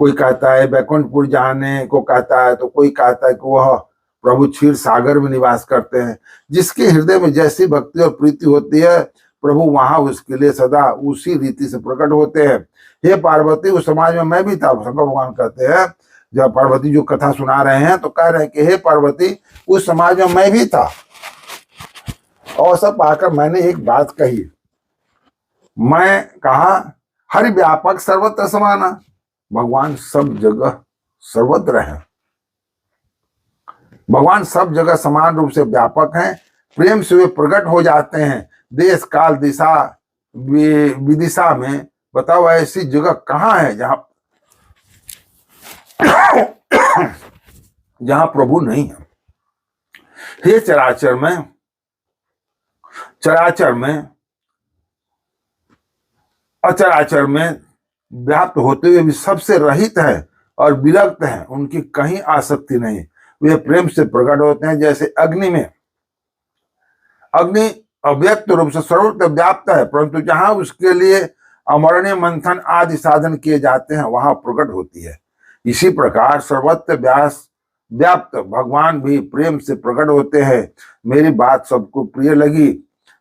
कोई कहता है बैकुंठपुर जाने को कहता है, तो कोई कहता है कि वह प्रभु क्षीर सागर में निवास करते हैं। जिसके हृदय में जैसी भक्ति और प्रीति होती है, प्रभु वहां उसके लिए सदा उसी रीति से प्रकट होते हैं। हे पार्वती, उस समाज में मैं भी था। शंकर भगवान कहते हैं, जब पार्वती जो कथा सुना रहे हैं तो कह रहे हैं कि हे पार्वती, उस समाज में मैं भी था। और सब पाकर मैंने एक बात कही, मैं कहा हरि व्यापक सर्वत्र समाना। भगवान सब जगह सर्वत्र है। भगवान सब जगह समान रूप से व्यापक हैं। प्रेम से वे प्रकट हो जाते हैं। देश काल दिशा विदिशा में बताओ ऐसी जगह कहाँ है जहां प्रभु नहीं है। हे चराचर में अचराचर में व्याप्त होते हुए भी सबसे रहित है और विरक्त है। उनकी कहीं आसक्ति नहीं। वे प्रेम से प्रकट होते हैं। जैसे अग्नि में, अग्नि अव्यक्त रूप से सर्वत्र व्याप्त है, परंतु जहां उसके लिए अमरणीय मंथन आदि साधन किए जाते हैं वहां प्रकट होती है। इसी प्रकार सर्वत्र व्याप्त भगवान भी प्रेम से प्रकट होते हैं। मेरी बात सबको प्रिय लगी।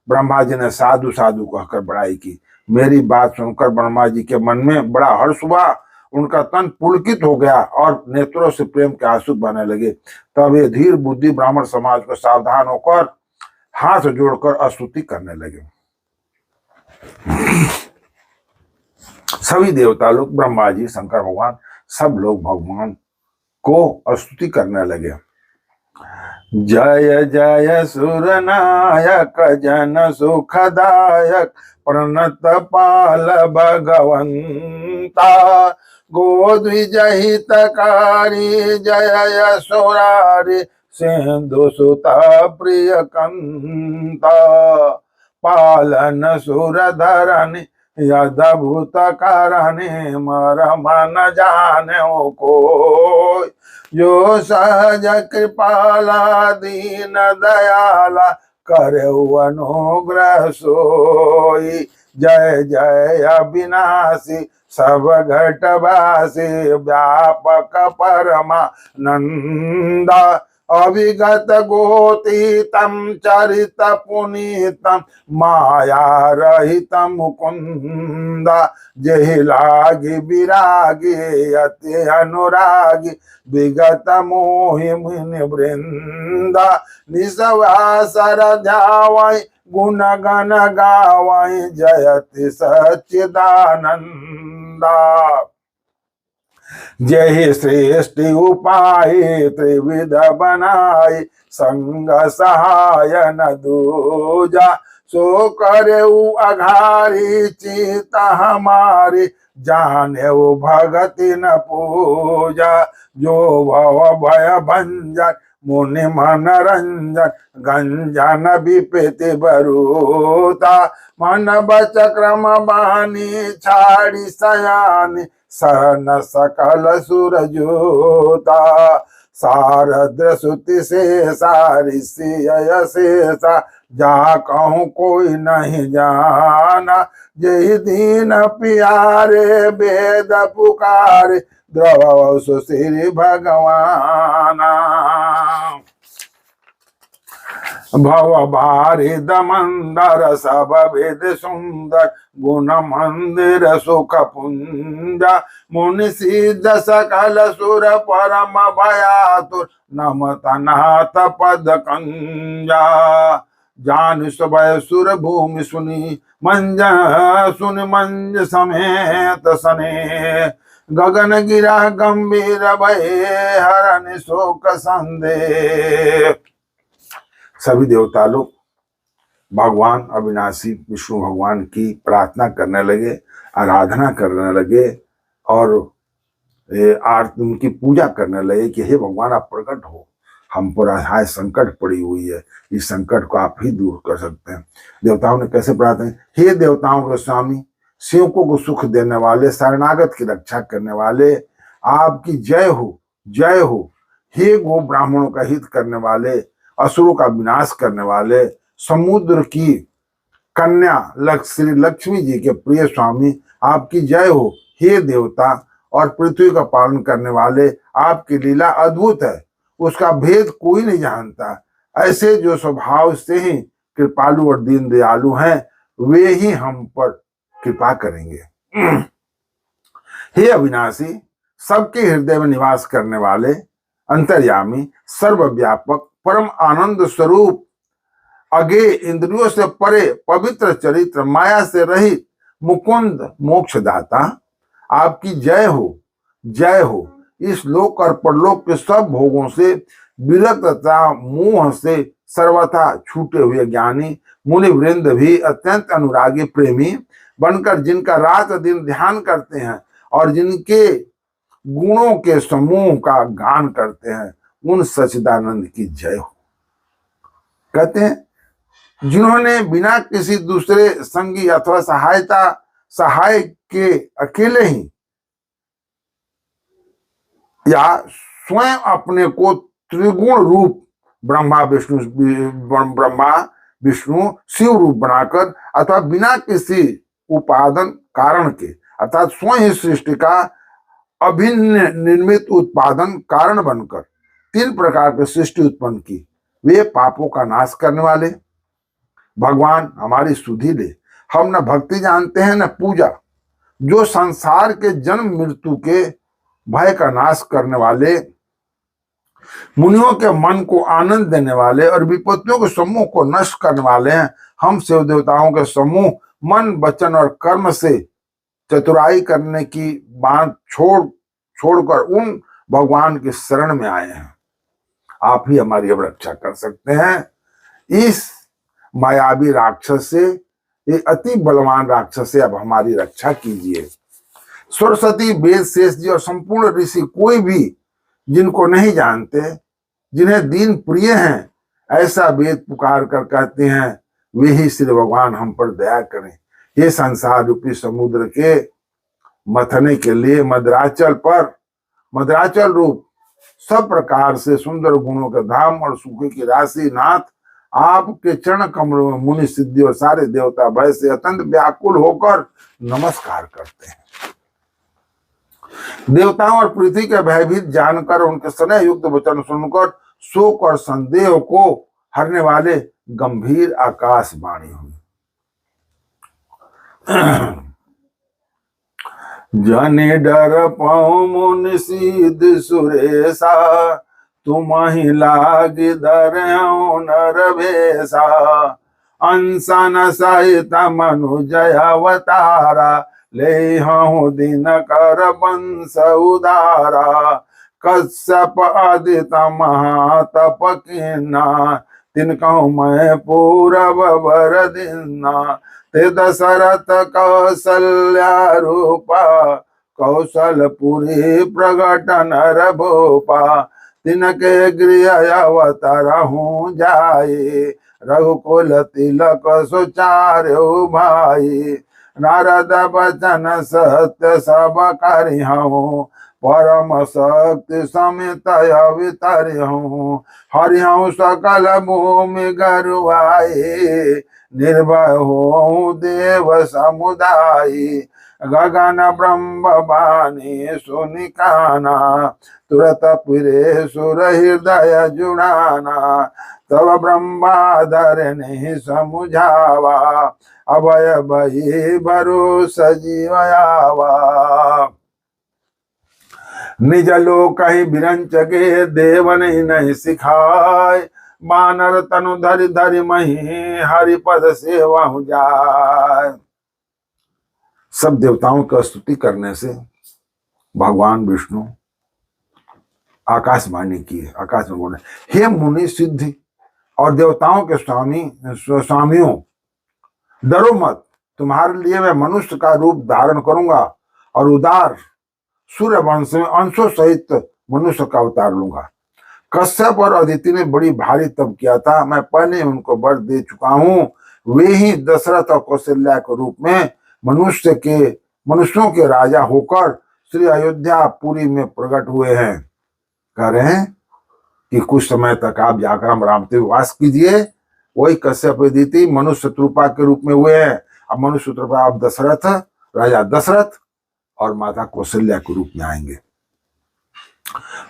ब्रह्मा जी ने साधु साधु कहकर बड़ाई की। मेरी बात सुनकर ब्रह्मा जी के मन में बड़ा हर्ष हुआ। उनका तन पुलकित हो गया और नेत्रों से प्रेम के आंसू बहने लगे। तब ये धीर बुद्धि ब्राह्मण समाज को सावधान होकर हाथ जोड़कर स्तुति करने लगे। सभी देवता लोग, ब्रह्मा जी, शंकर भगवान, सब लोग भगवान को स्तुति करने लगे। जय जय सुरनायक जन सुखदायक प्रणत पाल भगवंता, गोद्विजहितकारी जय यशोरारि सिंधु सुता प्रिय कंता, पालन सुरधरनि यदभूत करनि मरम न जाने को, जो सहज कृपाला दीन दयाला करे अनुग्रह सोई, जय जय अविनाशी सब घटवासी व्यापक परमानंदा, अविगत गोतीतम चरित पुनीतम माया रहितम मुकुंदा, जेहि लागी विरागी अति अनुरागी विगत मोहि मुनि वृंदा, निसवासर ध्यावै गुण गण गावै जयति सच्चिदानंदा, जय श्रेष्ठि उपाय त्रिविध बनाई संग सहाय न दूजा, सो करे अघारी चित हमारी जाने भगति न पूजा, जो भव भय भंजन मुनि मन रंजन गंजन विपति बरूता, मन बच क्रम बानी छाड़ी सयानी सहन सकल सुरजोता, शारद्र सुति से सारी शेषा जा कहूँ कोई नहीं जाना, जय दीन प्यारे वेद पुकारे द्रव सुश्री भगवाना, भव बारिद मंदर सब वेद सुंदर गुण मंदिर सुख पुंज, मुनि सिद्ध सकल सुर परम भयातुर नमत नाथ पद कंजा, जान सुभय सुर भूमि सुनि मंज समेत सने, गगन गिरा गंभीर भय हरण शोक संदेह। सभी देवता लोग भगवान अविनाशी विष्णु भगवान की प्रार्थना करने लगे, आराधना करने लगे और उनकी पूजा करने लगे कि हे भगवान आप प्रकट हो, हम पर हाय संकट पड़ी हुई है, इस संकट को आप ही दूर कर सकते हैं। देवताओं ने कैसे प्रार्थना, हे देवताओं के स्वामी, सेवकों को सुख देने वाले, शरणागत की रक्षा करने वाले, आपकी जय हो, जय हो। हे गो ब्राह्मणों का हित करने वाले, असुरों का विनाश करने वाले, समुद्र की कन्या श्री लक्ष्मी जी के प्रिय स्वामी, आपकी जय हो। हे देवता और पृथ्वी का पालन करने वाले, आपकी लीला अद्भुत है, उसका भेद कोई नहीं जानता। ऐसे जो स्वभाव से ही कृपालु और दीन दयालु हैं, वे ही हम पर कृपा करेंगे। हे अविनाशी, सबके हृदय में निवास करने वाले, अंतर्यामी, सर्वव्यापक, परम आनंद स्वरूप, अगे इंद्रियों से परे, पवित्र चरित्र, माया से रहित, मुकुंद मोक्षदाता, आपकी जय हो, जय हो। इस लोक और परलोक के सब भोगों से विरक्त तथा मोह से सर्वथा छूटे हुए ज्ञानी मुनि वृंद भी अत्यंत अनुरागी प्रेमी बनकर जिनका रात दिन ध्यान करते हैं और जिनके गुणों के समूह का गान करते हैं, उन सच्चिदानंद की जय हो। कहते हैं जिन्होंने बिना किसी दूसरे संगी अथवा सहाय के अकेले ही या स्वयं अपने को त्रिगुण रूप ब्रह्मा विष्णु शिव रूप बनाकर अथवा बिना किसी उपादान कारण के अर्थात स्वयं ही सृष्टि का अभिन्न निर्मित उत्पादन कारण बनकर 3 प्रकार की सृष्टि उत्पन्न की, वे पापों का नाश करने वाले। भगवान हमारी सुधि ले, हम न भक्ति जानते हैं न पूजा, जो संसार के जन्म मृत्यु के भय का नाश करने वाले, मुनियों के मन को आनंद देने वाले और विपत्तियों के समूह को नष्ट करने वाले हैं। हम शिव देवताओं के समूह मन वचन और कर्म से चतुराई करने की बात छोड़कर उन भगवान के शरण में आए हैं। आप ही हमारी अब रक्षा कर सकते हैं। इस मायावी राक्षस से, ये अति बलवान राक्षस से अब हमारी रक्षा कीजिए। सरस्वती, वेद शेष जी और संपूर्ण ऋषि कोई भी जिनको नहीं जानते, जिन्हें दीन प्रिय हैं, ऐसा वेद पुकार कर कहते हैं, वे ही श्री भगवान हम पर दया करें। ये संसार रूपी समुद्र के मथने के लिए मद्राचल रूप सब प्रकार से सुंदर गुणों का धाम और सुखों की राशि नाथ, आपके चरण कमलों में मुनि सिद्धि और सारे देवता भय से अत्यंत व्याकुल होकर नमस्कार करते हैं। देवताओं और पृथ्वी के भयभीत जानकर, उनके स्नेह युक्त वचन सुनकर शोक और संदेह को हरने वाले गंभीर आकाश वाणी हुई। जने डर पाओ मुनि सिद्ध सुरेशा, तुम ही लाग धरऊ नर भेसा। अंसन सहित मनुजय अवतारा, ले हूँ दिन कर वंश उदारा। कश्यप आदित महातप किन्ना, तिनकहु मैं पूरब वर दिन्ना। ते दशरथ कौशल्या रूपा, कौशलपुरी प्रगट नर भूपा। तिनके गृह अवतरहु जाए, रघुकुल तिलक सुचार्यो भाई। नारद बचन सत्य सब करिहूँ, परम शक्ति समित अवतरिहूँ। हरिहूँ सकल भूमि गरुआए, निर्भय हो देव समुदाय। गगन ब्रह्म बानी सुनि काना, तुरत फिरे सुर हृदय जुड़ाना। तब ब्रह्मादर नहीं समुझावा, अभय भई भरोसा जीवयावा। निज लोक ही बिरंच गे, देव नहीं सिखाए। बानर तनु धरि धरि मही, हरि पद सेवा जाय। सब देवताओं का स्तुति करने से भगवान विष्णु आकाशवाणी की है। आकाश में बोले, हे मुनि सिद्धि और देवताओं के स्वामियों, डरो मत। तुम्हारे लिए मैं मनुष्य का रूप धारण करूंगा और उदार सूर्य वंश में अंशों सहित मनुष्य का अवतार लूंगा। कश्यप और अदिति ने बड़ी भारी तप किया था, मैं पहले उनको वर दे चुका हूँ। वे ही दशरथ और कौशल्या के रूप में मनुष्यों के राजा होकर श्री अयोध्या पुरी में प्रकट हुए हैं। कह रहे हैं कि कुछ समय तक आप जाकर हम राम के वास कीजिए। वही कश्यप अदिति मनुष्य शत्रुपा के रूप में हुए हैं। अब मनुष्य शत्रुपा आप दशरथ, राजा दशरथ और माता कौशल्या के रूप में आएंगे।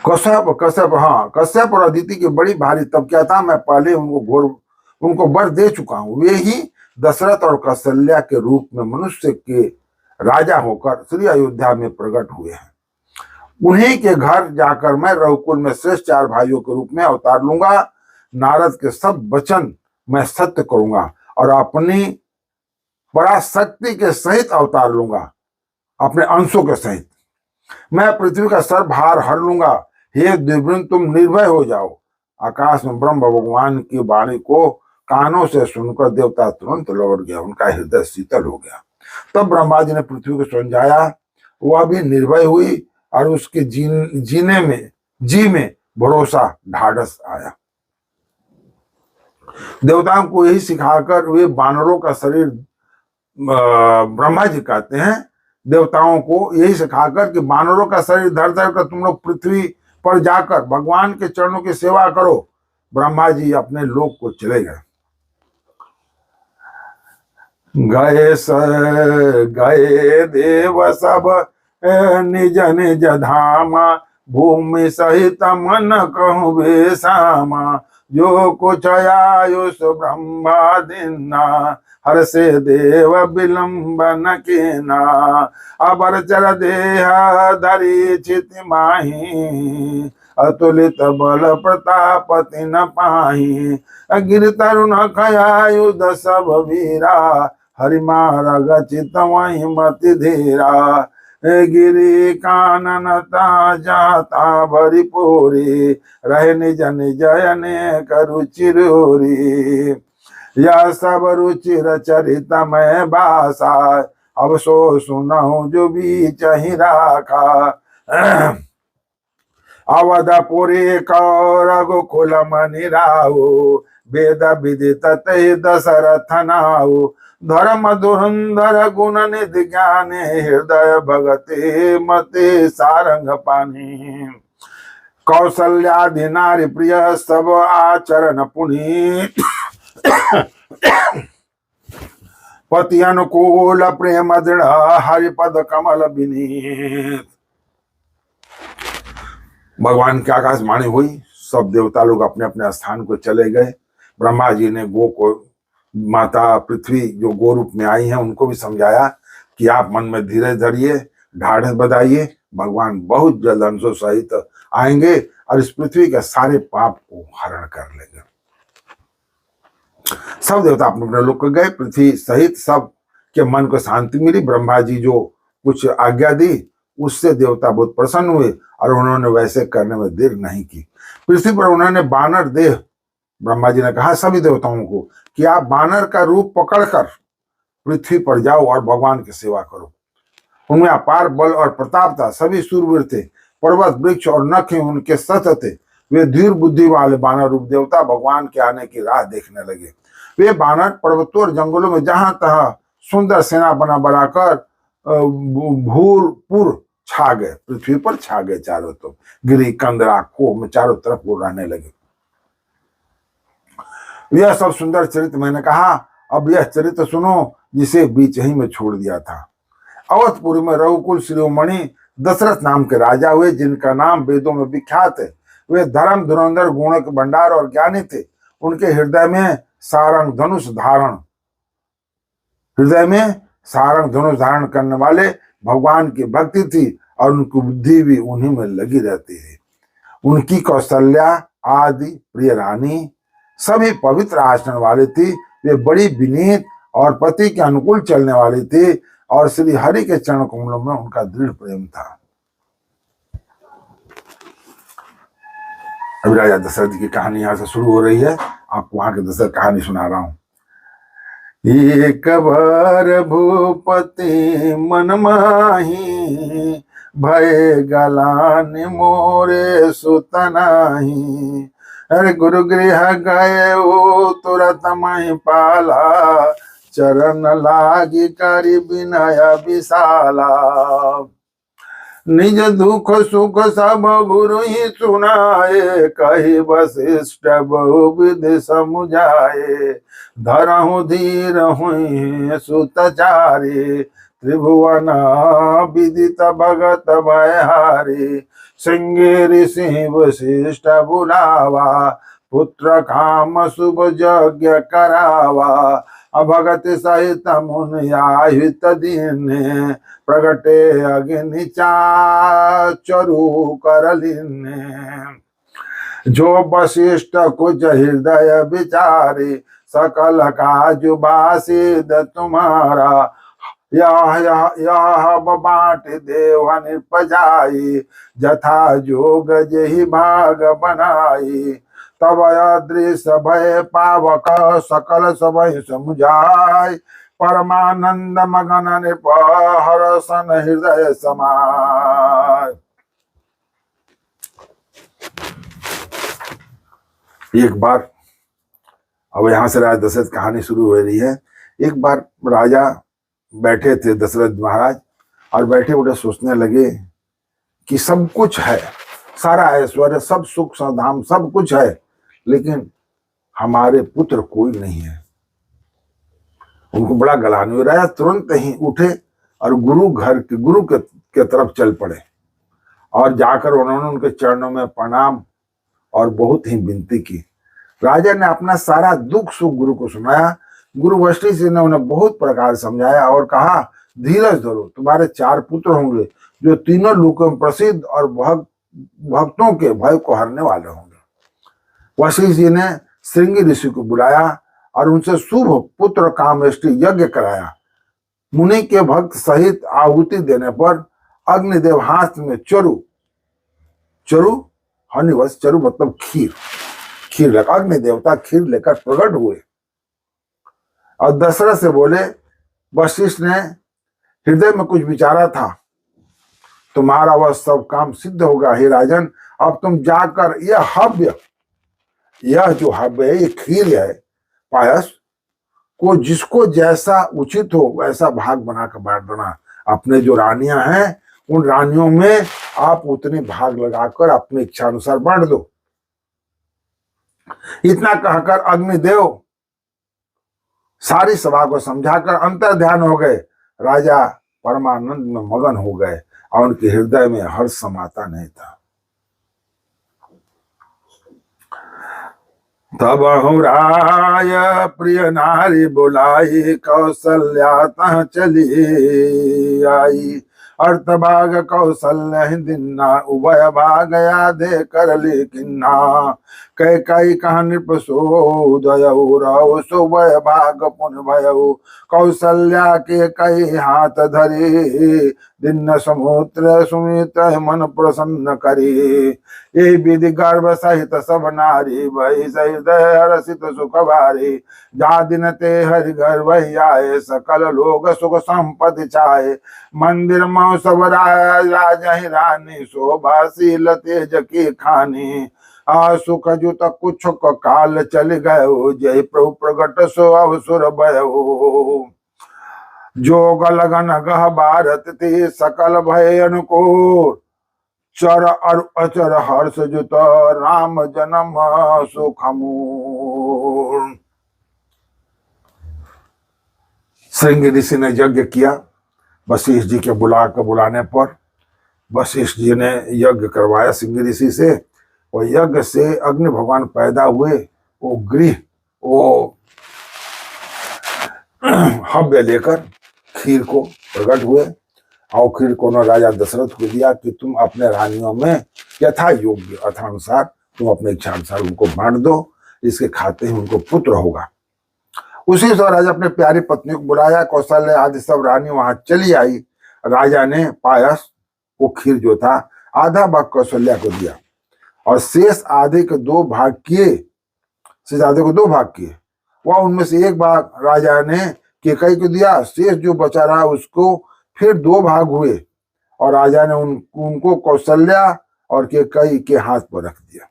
कश्यप और अदिति की बड़ी भारी तप किया था, मैं पहले उनको वर दे चुका हूं। वे ही दशरथ और कौशल्या के रूप में मनुष्य के राजा होकर श्री अयोध्या में प्रकट हुए हैं। उन्हीं के घर जाकर मैं रघुकुल में श्रेष्ठ 4 भाइयों के रूप में अवतार लूंगा। नारद के सब वचन मैं सत्य करूंगा और अपनी पराशक्ति के सहित अवतार लूंगा, अपने अंशों के सहित। मैं पृथ्वी का सर भार हर लूंगा। हे देववृंद, तुम निर्भय हो जाओ। आकाश में ब्रह्म भगवान की वाणी को कानों से सुनकर देवता तुरंत लौट गया, उनका हृदय शीतल हो गया। तब ब्रह्मा जी ने पृथ्वी को समझाया, वह भी निर्भय हुई और उसके जी में भरोसा ढाढ़स आया। देवताओं को यही सिखाकर वे बानरों का शरीर, ब्रह्मा जी कहते हैं देवताओं को यही सिखाकर कि बानरों का शरीर धर धर कर तुम लोग पृथ्वी पर जाकर भगवान के चरणों की सेवा करो। ब्रह्मा जी अपने लोक को चले गए। गए देव सब निज निज धामा, भूमि सहित मन कहूँ बेसामा। जो कुछ आयुष ब्रह्मा दिना, हर से देव विलंबन कीना। अबर चर देह धरी चित माही, अतुलित बल प्रताप तिन पाही। गिर तरुण खयायुध सब वीरा, हरिमार्ग चित वही मति धीरा, गिरी काननता जाता भरिपूरी, रहे निज निज अनेक रुचिरूरी। यह सब रुचिर चरित में बासा, अब सो सुनहु जो बीच ही राखा। अवधपुरी रघुकुल मनि राहु, वेद विदित तहि दशरथ नाहु। धर्म धुरंधर गुण निधि ज्ञानी, हृदय भगति मति सारंग पानी। कौशल्यादि नारी प्रिय सब आचरण पुनीत, पति अनुकूल प्रेम दृढ़, हरिपद कमल विनीत। भगवान की आकाशवाणी हुई, सब देवता लोग अपने अपने स्थान को चले गए। ब्रह्मा जी ने गो को, माता पृथ्वी जो गो रूप में आई हैं, उनको भी समझाया कि आप मन में धीरज धरिए, ढाढ़स बधाइए, भगवान बहुत जल्द अंशों सहित आएंगे और इस पृथ्वी के सारे पाप को हरण कर लेंगे। सब देवता अपने अपने लोक को गए, पृथ्वी सहित सब के मन को शांति मिली। ब्रह्मा जी जो कुछ आज्ञा दी उससे देवता बहुत प्रसन्न हुए और उन्होंने वैसे करने में देर नहीं की। पृथ्वी पर उन्होंने बानर देह, ब्रह्मा जी ने कहा सभी देवताओं को कि आप बानर का रूप पकड़कर पृथ्वी पर जाओ और भगवान की सेवा करो। उनमें अपार बल और प्रताप था, सभी सूरवीर थे, पर्वत वृक्ष और नख उनके सत थे। वे धीर बुद्धि वाले बानर रूप देवता भगवान के आने की राह देखने लगे। वे बानर पर्वतों और जंगलों में जहां तहां सुंदर सेना बनाकर भूरपुर छा गए, पृथ्वी पर छा गए चारों तरफ। गिरी कंदरा खो में चारों तरफ वो रहने लगे। यह सब सुंदर चरित्र मैंने कहा, अब यह चरित्र सुनो जिसे बीच ही में छोड़ दिया था। अवधपुरी में रघुकुल शिरोमणि दशरथ नाम के राजा हुए, जिनका नाम वेदों में विख्यात है। वे धर्म धुरंधर गुणों के भंडार और ज्ञानी थे। उनके हृदय में सारंग धनुष धारण करने वाले भगवान की भक्ति थी और उनकी बुद्धि भी उन्हीं में लगी रहती है। उनकी कौशल्या आदि प्रिय रानी सभी पवित्र आचरण वाली थी। वे बड़ी विनीत और पति के अनुकूल चलने वाली थी और श्री हरि के चरण कमलों में उनका दृढ़ प्रेम था। अभी राजा दशरथ की कहानी यहां से शुरू हो रही है, आपको वहां की दशरथ कहानी सुना रहा हूं। एक बार भूपति मन माही, भय गलान मोरे सुतनाही। अरे गुरु गृह गए ओ तुरत मही पाला, चरण लागी करी विनय विशाला। निज दुख सुख सब गुरु ही सुनाए, कही वशिष्ठ बहुविधि समुझाए। धरहु धीर हुई सुतचारी, त्रिभुवन विदित भगत भयहारी। सिंह ऋषि वशिष्ठ बुलावा, पुत्र काम शुभ यज्ञ करावा। अभगत सहित मुनि आहित दीने, प्रगटे अग्नि चारु करलिने। जो वशिष्ठ कुछ हृदय विचारे, सकल काज बासिद तुम्हारा। यह बाँट देव निपजाई, जथा जोग जही भाग बनाई। तब अदृश्य भय पावक, सकल सबहि समुझाय। परमानंद मगन नृप, हरसन हृदय समाय। एक बार, अब यहां से राजा दशरथ कहानी शुरू हो रही है। एक बार राजा बैठे थे दशरथ महाराज, और बैठे उठे सोचने लगे कि सब कुछ है, सारा ऐश्वर्य, सब सुख सौधाम, सब कुछ है, लेकिन हमारे पुत्र कोई नहीं है। उनको बड़ा गलानी हो रहा है। तुरंत ही उठे और गुरु के तरफ चल पड़े और जाकर उन्होंने उनके चरणों में प्रणाम और बहुत ही विनती की। राजा ने अपना सारा दुख सुख गुरु को सुनाया। गुरु वशिष्ठ जी ने उन्हें बहुत प्रकार समझाया और कहा, धीरज धरो, तुम्हारे 4 पुत्र होंगे जो तीनों लोकों में प्रसिद्ध और भक्तों के भय को हरने वाले होंगे। वशिष्ठ जी ने श्रृंगी ऋषि को बुलाया और उनसे शुभ पुत्र कामेष्टि यज्ञ कराया। मुनि के भक्त सहित आहुति देने पर अग्निदेव हाथ में चरु चरु हनिवस, चरु मतलब खीर, खीर लेकर अग्नि देवता खीर लेकर प्रकट हुए और दशरथ से बोले, वशिष्ठ ने हृदय में कुछ विचारा था, तुम्हारा वह सब काम सिद्ध होगा हे राजन। अब तुम जाकर यह हव्य, यह जो हव्य है, ये खीर है, पायस को जिसको जैसा उचित हो वैसा भाग बनाकर बांट देना। अपने जो रानियां हैं उन रानियों में आप उतने भाग लगाकर अपनी इच्छा अनुसार बांट दो। इतना कहकर अग्निदेव सारी सभा को समझाकर अंतर ध्यान हो गए। राजा परमानंद में मगन हो गए और उनके हृदय में हर्ष समाता नहीं था। तब राय प्रिय नारी बुलाई, कौशल्या तह चली आई। अर्थ भाग कौशल्य दिन्ना, उभय भाग यादे कर ली किन्ना। कई कई कह नृप सोदयऊ, रहो सुभय भाग पुन भयऊ। कौशल्या के कई हाथ धरी, दिन समुद्र सुमित्र मन प्रसन्न करी। ये विधि गर्भ सहित सब नारी, वही सहित हर्षित सुख भारी। जा दिन ते हरि घर वही आए, सकल लोग सुख संपत्ति चाहे। मंदिर मौ सब राजहि रानी, शोभाशील तेज की खानी। सुख जुत कुछ काल चल गयो, जय प्रभु प्रगट सो अवसुर भयो। जोग लगन गह भारत थी, सकल भय अनुकूल। चर और अचर हर्ष जुत, राम जन्म सुखमूल। श्रृंगी ऋषि ने यज्ञ किया। वशिष्ठ जी के बुलाने पर वशिष्ठ जी ने यज्ञ करवाया श्रृंगी ऋषि से। और यज्ञ से अग्नि भगवान पैदा हुए। वो गृह, वो हव्य लेकर खीर को प्रकट हुए और खीर को उन्होंने राजा दशरथ को दिया कि तुम अपने रानियों में यथा योग्य अथानुसार तुम अपने इच्छा अनुसार उनको बांट दो, इसके खाते ही उनको पुत्र होगा। उसी समय राजा अपने प्यारी पत्नी को बुलाया। कौशल्य आदि सब रानी वहां चली आई। राजा ने पायस, वो खीर जो था, आधा भाग कौशल्या को दिया और शेष आधे के दो भाग किए। शेष आधे को दो भाग किए। वह उनमें से एक भाग राजा ने केकई को दिया। शेष जो बचा रहा उसको फिर दो भाग हुए और राजा ने उनको कौशल्या और केकई के हाथ पर रख दिया,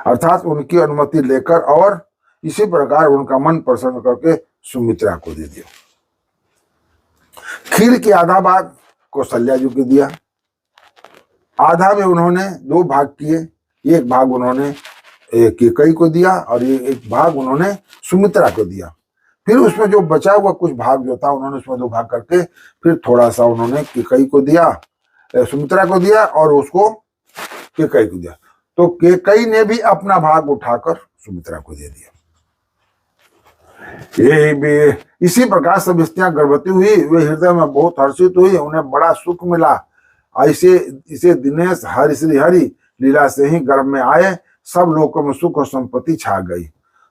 अर्थात उनकी अनुमति लेकर, और इसी प्रकार उनका मन प्रसन्न करके सुमित्रा को दे दिया। खीर के आधा भाग कौशल्या जी को दिया, आधा में उन्होंने दो भाग किए। एक भाग उन्होंने केकई को दिया और एक भाग उन्होंने सुमित्रा को दिया। फिर उसमें जो बचा हुआ कुछ भाग जो था उन्होंने उसमें दो भाग करके फिर थोड़ा सा उन्होंने केकई को दिया, सुमित्रा को दिया और उसको केकई को दिया। तो केकई ने भी अपना भाग उठाकर सुमित्रा को दे दिया। ये भी इसी प्रकार सब स्त्रियां गर्भवती हुई। वे हृदय में बहुत हर्षित हुई, उन्हें बड़ा सुख मिला। ऐसे इसे दिनेश हरि श्री हरि लीला से ही गर्भ में आए। सब लोगों में सुख और संपत्ति छा गई।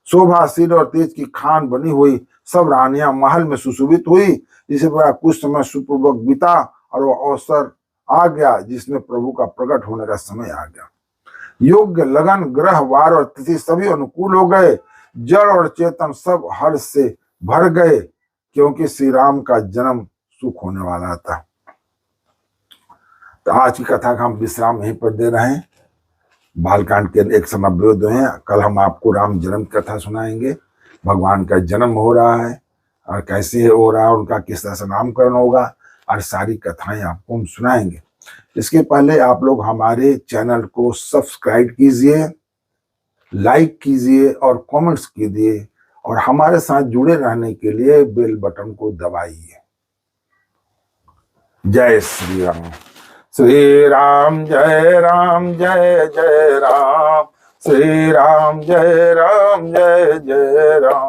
शोभाशील और तेज की खान बनी हुई। सब रानियां महल में सुशोभित हुई। इसी प्रकार कुछ समय सुपूर्वक बीता और वह अवसर आ गया जिसमें प्रभु का प्रकट होने का समय आ गया। योग्य लगन ग्रह वार और तिथि सभी अनुकूल हो गए। जड़ और चेतन सब हर्ष से भर गए, क्योंकि श्री राम का जन्म सुख होने वाला था। तो आज की कथा का हम विश्राम यहीं पर दे रहे हैं। बालकांड के 190 हैं। कल हम आपको राम जन्म कथा सुनाएंगे। भगवान का जन्म हो रहा है और कैसे हो रहा है, उनका किस तरह से नामकरण होगा, और सारी कथाएं आपको हम सुनाएंगे। इसके पहले आप लोग हमारे चैनल को सब्सक्राइब कीजिए, लाइक कीजिए और कमेंट्स कीजिए, और हमारे साथ जुड़े रहने के लिए बेल बटन को दबाइए। जय श्री राम। श्री राम जय राम जय जय राम। श्री राम जय जय राम।